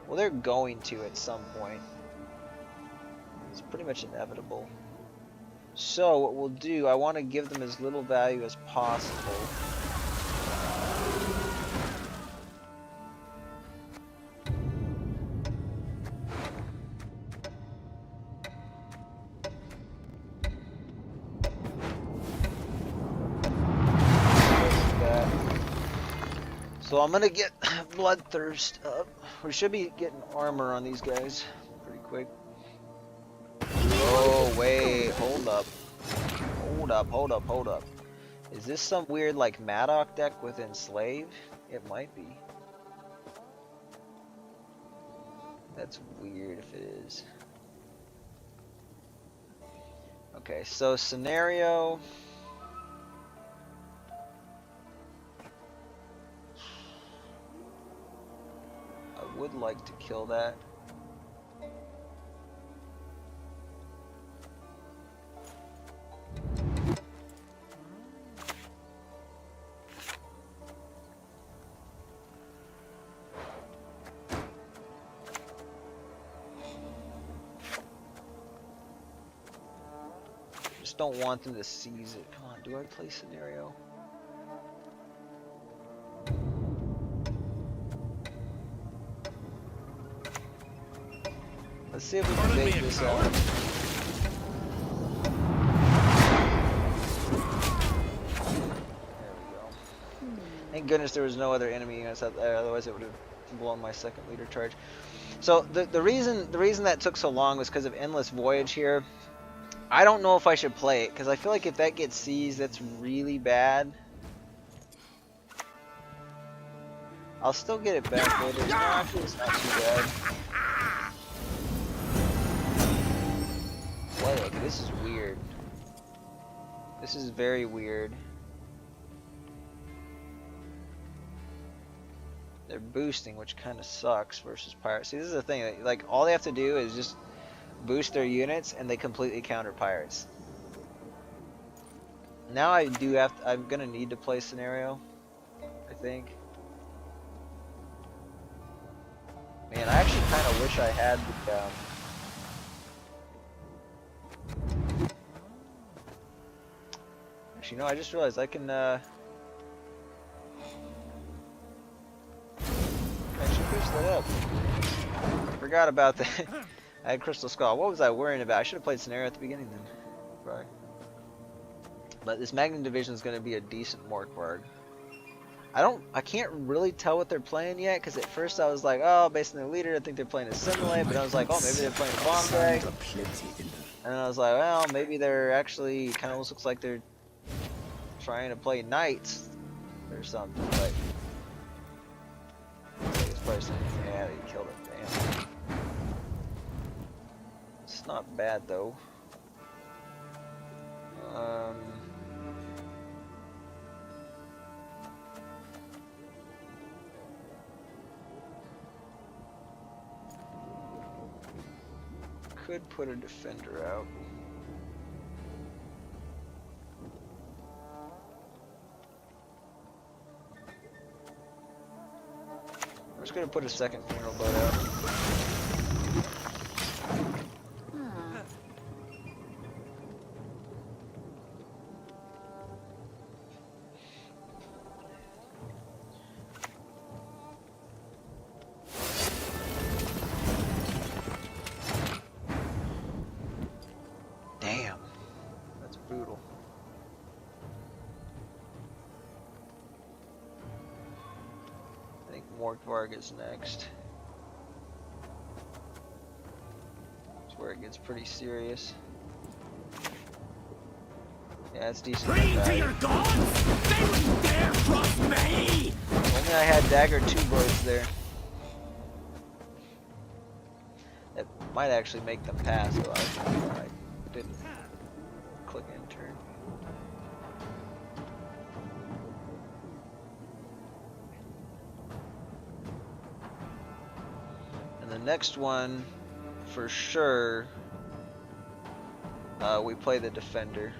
Well, they're going to at some point. It's pretty much inevitable. So what we'll do, I want to give them as little value as possible. So I'm gonna get Bloodthirst up. We should be getting armor on these guys pretty quick. Oh wait, hold up. Hold up. Is this some weird like Madoc deck with Enslave? It might be. That's weird if it is. Okay, so scenario. I would like to kill that. Just don't want them to seize it. Come on, do I play scenario? Let's see if we can make this out. There we go. Thank goodness there was no other enemy units out there, otherwise it would have blown my second leader charge. So the reason that took so long was because of Endless Voyage here. I don't know if I should play it because I feel like if that gets seized, that's really bad. I'll still get it back later. No, actually it's not too bad. What? This is weird. This is very weird. They're boosting, which kind of sucks versus pirates. See, this is the thing. Like, all they have to do is just boost their units, and they completely counter pirates. Now I do have to, I'm gonna need to play scenario, I think. Man, I actually kind of wish I had the. Actually, no, I just realized I can. Actually boost that up. Forgot about that. I had Crystal Skull. What was I worrying about? I should have played Scenario at the beginning then. Right. But this Magnum Division is going to be a decent Morkvarg. I can't really tell what they're playing yet, because at first I was like, oh, based on their leader, I think they're playing Assimilate, but I was like, oh, maybe they're playing Bomb Deck. And I was like, well, maybe they're actually, kind of almost looks like they're trying to play Knights or something, like. This person, yeah, they killed it, damn. It's not bad though. Could put a defender out. I'm just gonna put a second funeral boat out. Damn, that's brutal. I think Morkvarg is next. That's where it gets pretty serious. Yeah, it's decent. Pray to your gods! They wouldn't dare cross me! If only I had Dagger 2 boys there. That might actually make them pass, though I didn't click enter. And the next one, for sure, we play the defender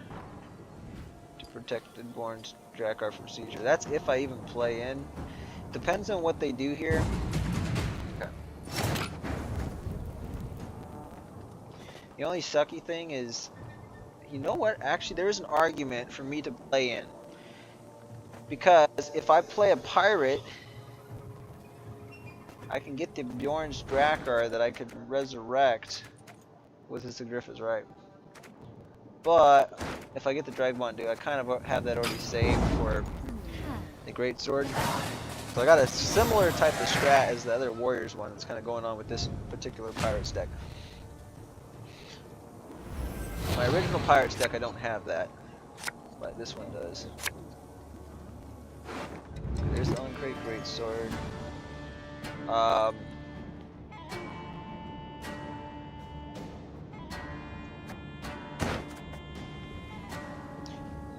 to protect the Born's Drakkar from seizure. That's if I even play in. Depends on what they do here. Okay. The only sucky thing is, you know what? Actually, there is an argument for me to play in. Because if I play a pirate, I can get the Bjorn's Drakkar that I could resurrect with his Sigrifa's right. But if I get the Dragbond dude, I kind of have that already saved for the Great Sword. So I got a similar type of strat as the other Warriors one that's kind of going on with this particular Pirates deck. My original Pirates deck, I don't have that, but this one does. There's the Uncrate Great Sword. I'm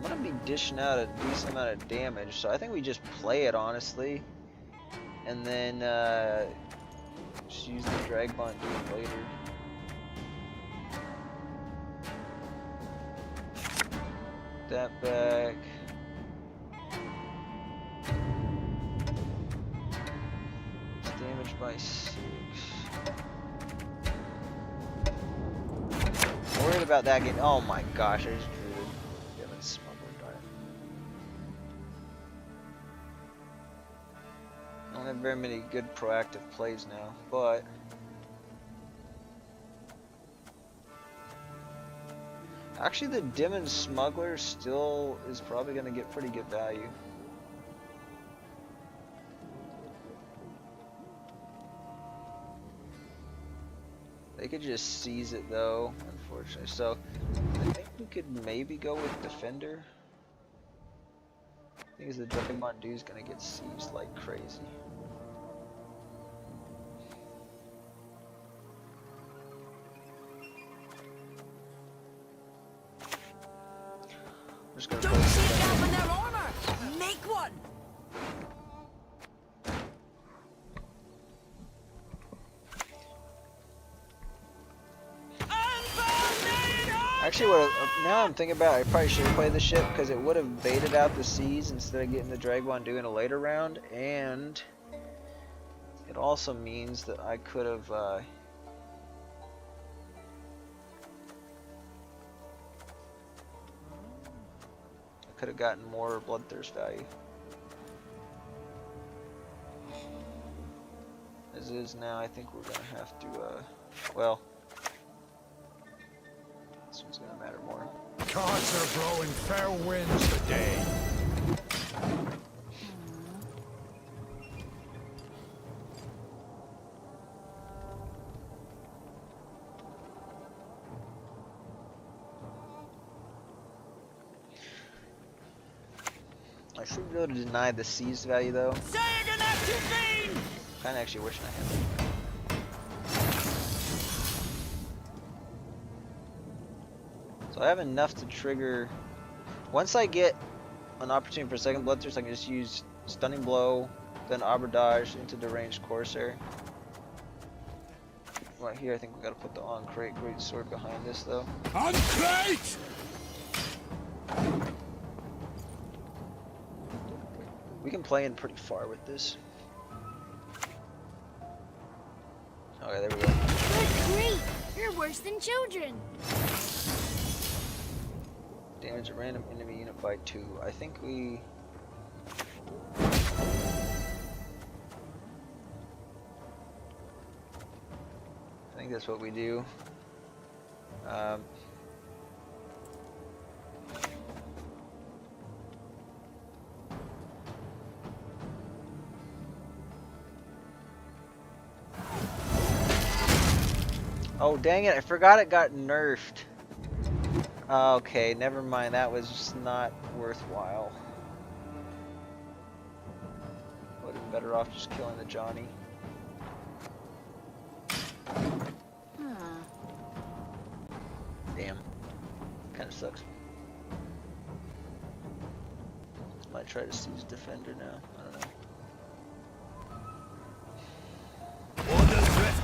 gonna be dishing out a decent amount of damage, so I think we just play it honestly, and then just use the Dragbond dude later. That back. It's damaged by 6. I'm worried about that game. Oh my gosh, I just drew the Demon Smuggler. Darn it. I don't have very many good proactive plays now, but actually the Demon Smuggler still is probably going to get pretty good value. They could just seize it though, unfortunately. So I think we could maybe go with Defender. I think the Dragon Dude's gonna get seized like crazy. I'm just gonna Don't take down on their armor! Make one! Actually, now I'm thinking about it, I probably should have played the ship because it would have baited out the seas instead of getting the Dragwan doing a later round, and it also means that I could have I could have gotten more Bloodthirst value. As it is now, I think we're gonna have to well, this one's gonna matter more. Gods are blowing fair winds today. I should be able to deny the seized value though. Kinda actually wishing I had that. So I have enough to trigger. Once I get an opportunity for a second Bloodthirst, I can just use Stunning Blow, then Abordage into Deranged Corsair. Right here, I think we gotta put the On-Crate Great Sword behind this though. On-Crate! We can play in pretty far with this. Okay, there we go. Good grief! You're worse than children. Damage a random enemy unit by 2. I think we... I think that's what we do. Oh dang it, I forgot it got nerfed. Okay, never mind, that was just not worthwhile. Would have been better off just killing the Johnny. Damn. Kinda sucks. Might try to seize Defender now, I don't know.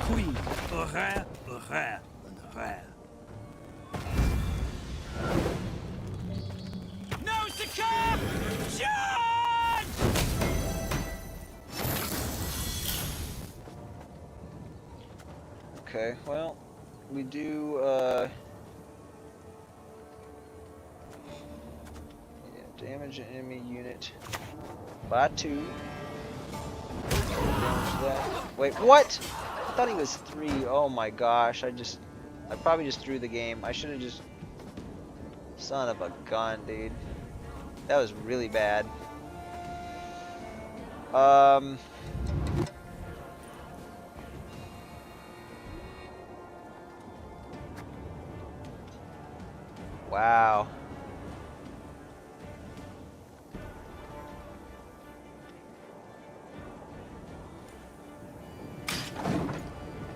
Queen. Horaire, horaire, and horaire. No succumb! Charge! Okay, well, we do, yeah, damage an enemy unit by 2. Damage that. Wait, what? I thought he was 3. Oh my gosh, I probably just threw the game. I should have just... Son of a gun, dude. That was really bad. Wow.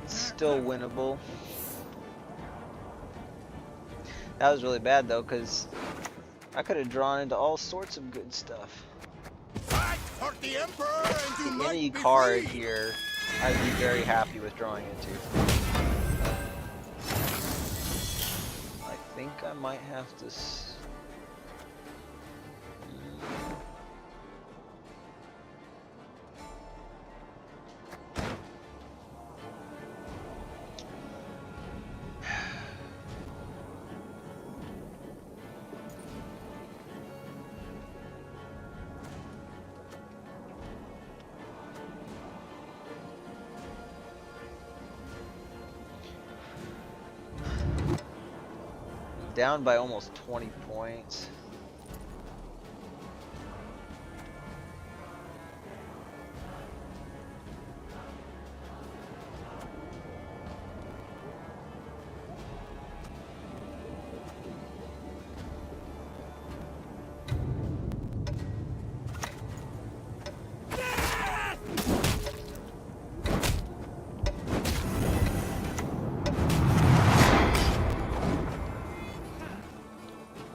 Still winnable. That was really bad though, because I could have drawn into all sorts of good stuff. Fight for the Emperor and you might Any be card free. here, I'd be very happy with drawing into. I think I might have to... Down by almost 20 points.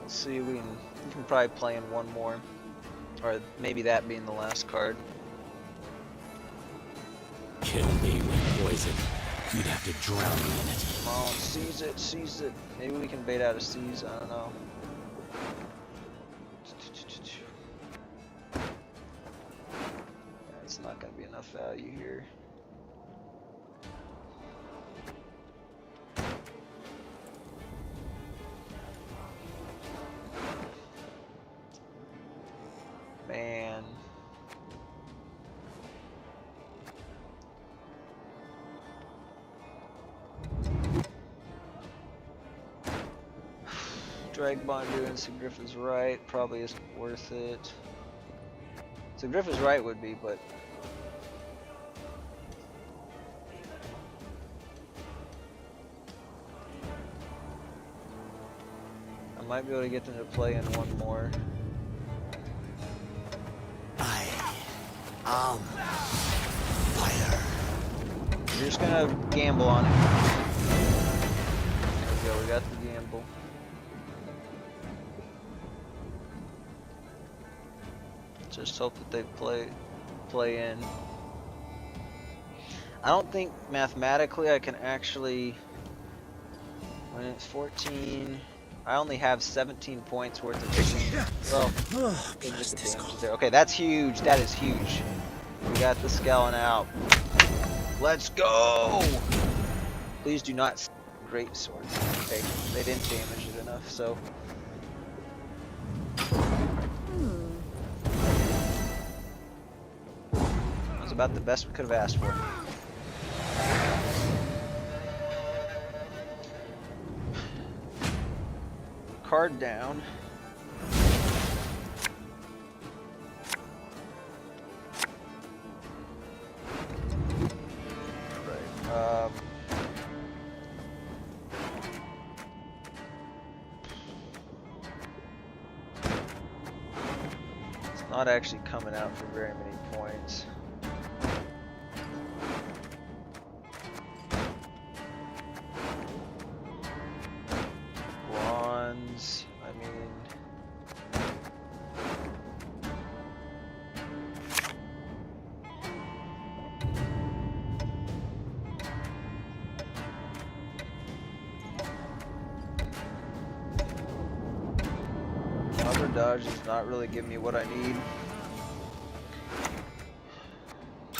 See, we can probably play in one more, or maybe that being the last card. Kill me with poison. You'd have to drown me in it. Come on, seize it, seize it. Maybe we can bait out a seize, I don't know. It's not going to be enough value here. Man. Drag Bonder and Sigriff is right. Probably isn't worth it. Sigriff is right would be, but I might be able to get them to play in one more. Fire. We're just gonna gamble on it. There we go, we got the gamble. Just hope that they play in. I don't think mathematically I can actually, when it's 14, I only have 17 points worth of damage. Well, just the damage there. Okay, that's huge. That is huge. We got the Skellen out. Let's go! Please do not. Great sword. Okay, they didn't damage it enough, so. That was about the best we could have asked for. Card down. Right. It's not actually coming out for very many points. Bronze, I mean. Other dodge is not really giving me what I need.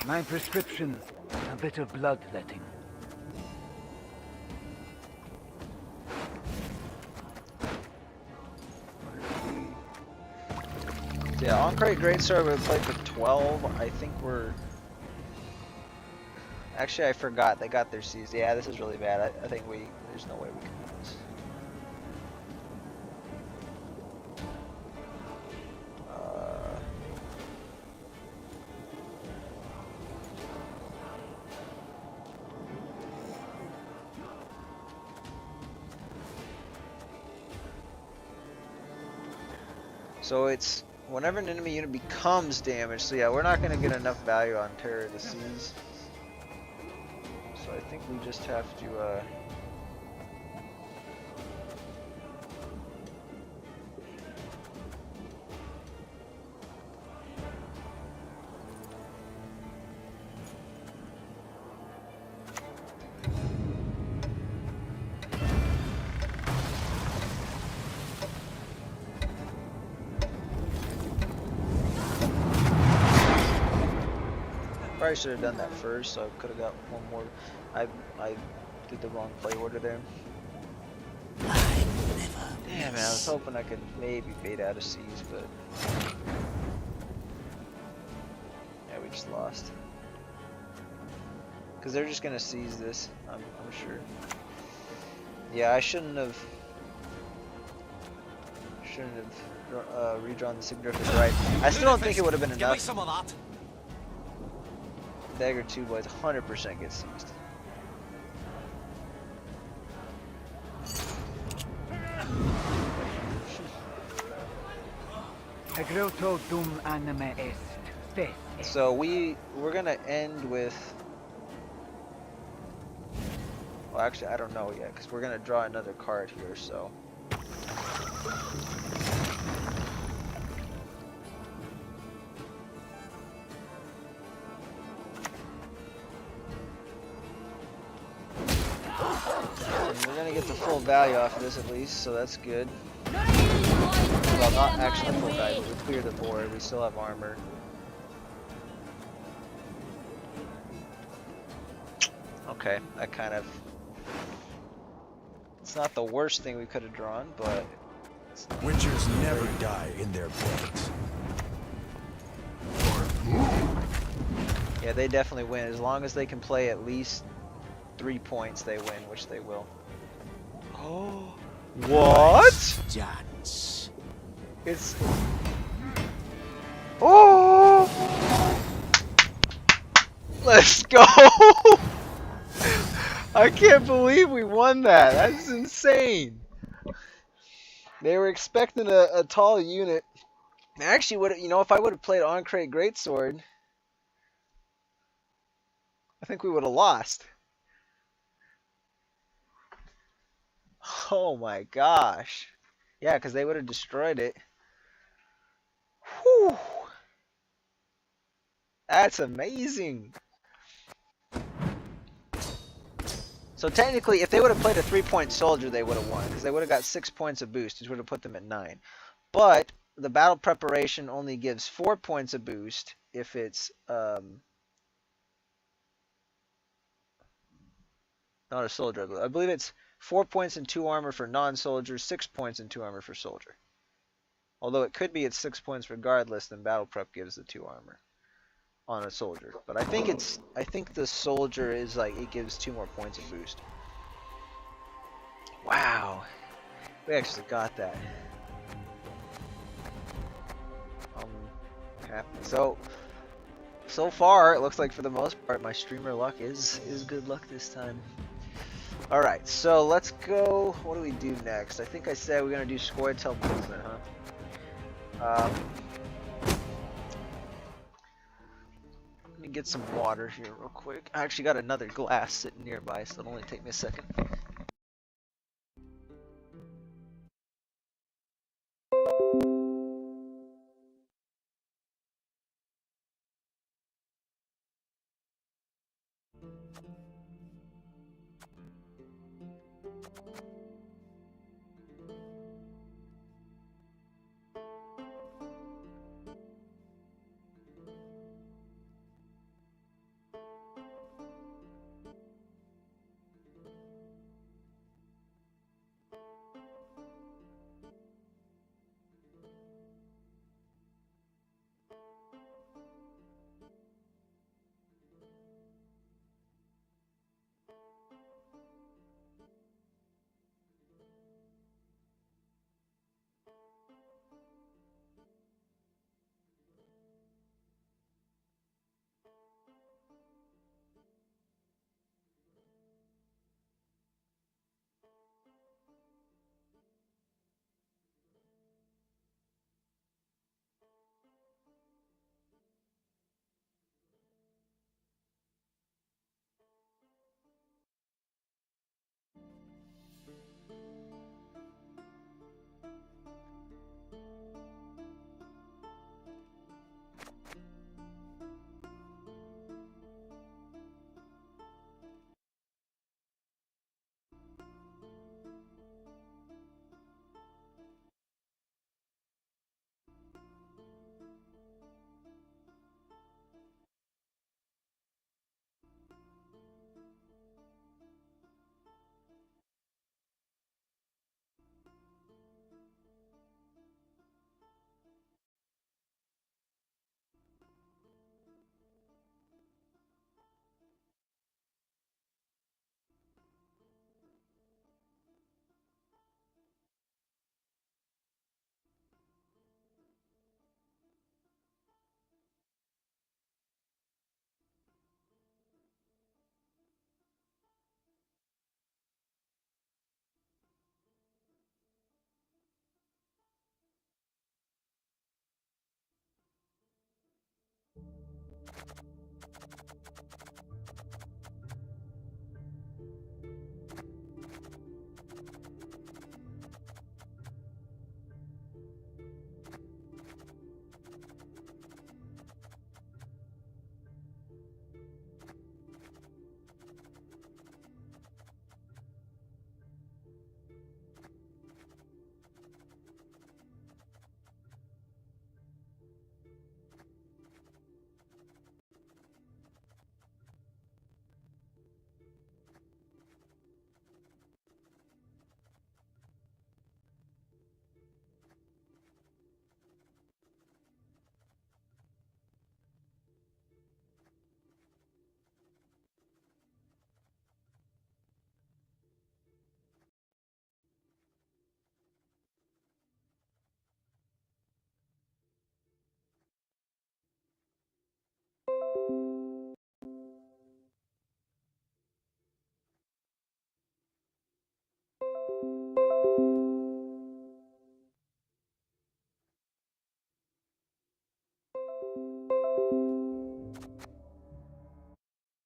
My prescription, a bit of bloodletting. Yeah, on crate Greatsword we played for 12. I think we're. Actually, I forgot they got their C's. Yeah, this is really bad. I think there's no way we can win this. So it's whenever an enemy unit becomes damaged. So yeah, we're not going to get enough value on Terror to seize. So I think we just have to probably should have done that first, so I could have got one more. I did the wrong play order there. Damn, man, I was hoping I could maybe bait out a seize, but yeah, we just lost. Cause they're just gonna seize this, I'm sure. Yeah, I shouldn't have. Shouldn't have redrawn the significant right. I still don't think it would have been Give me enough. some of that. Dagger 2 boys 100% get seized. Egloto dum anima est. Spes. So we're gonna end with. Well, actually, I don't know yet because we're gonna draw another card here. So. And we're gonna get the full value off of this at least, so that's good. Well, not actually full value, but we clear the board. We still have armor. Okay, that kind of... It's not the worst thing we could have drawn, but... Witchers never die in their beds. Yeah, they definitely win. As long as they can play at least 3 points, they win, which they will. Oh, what? Dance. It's... Oh! Let's go! I can't believe we won that. That's insane. They were expecting a tall unit. I actually would have, you know, if I would have played On-Crate Greatsword, I think we would have lost. Oh my gosh. Yeah, because they would have destroyed it. Whew. That's amazing. So technically, if they would have played a 3-point soldier, they would have won. Because they would have got 6 points of boost, which would have put them at 9. But the battle preparation only gives 4 points of boost if it's not a soldier. I believe it's 4 points and 2 armor for non-soldiers, 6 points and 2 armor for soldier. Although it could be at 6 points regardless, then battle prep gives the 2 armor on a soldier. But I think the soldier is like, it gives 2 more points of boost. Wow. We actually got that. So far, it looks like for the most part, my streamer luck is good luck this time. Alright, so let's go. What do we do next? I think I said we're going to do Scoia'tael movement, huh? Let me get some water here real quick. I actually got another glass sitting nearby, so it'll only take me a second.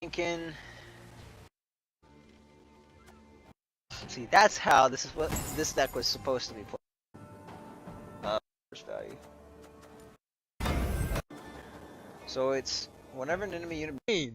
Thinking. See, that's how this is what this deck was supposed to be played. First value. So it's whenever an enemy unit.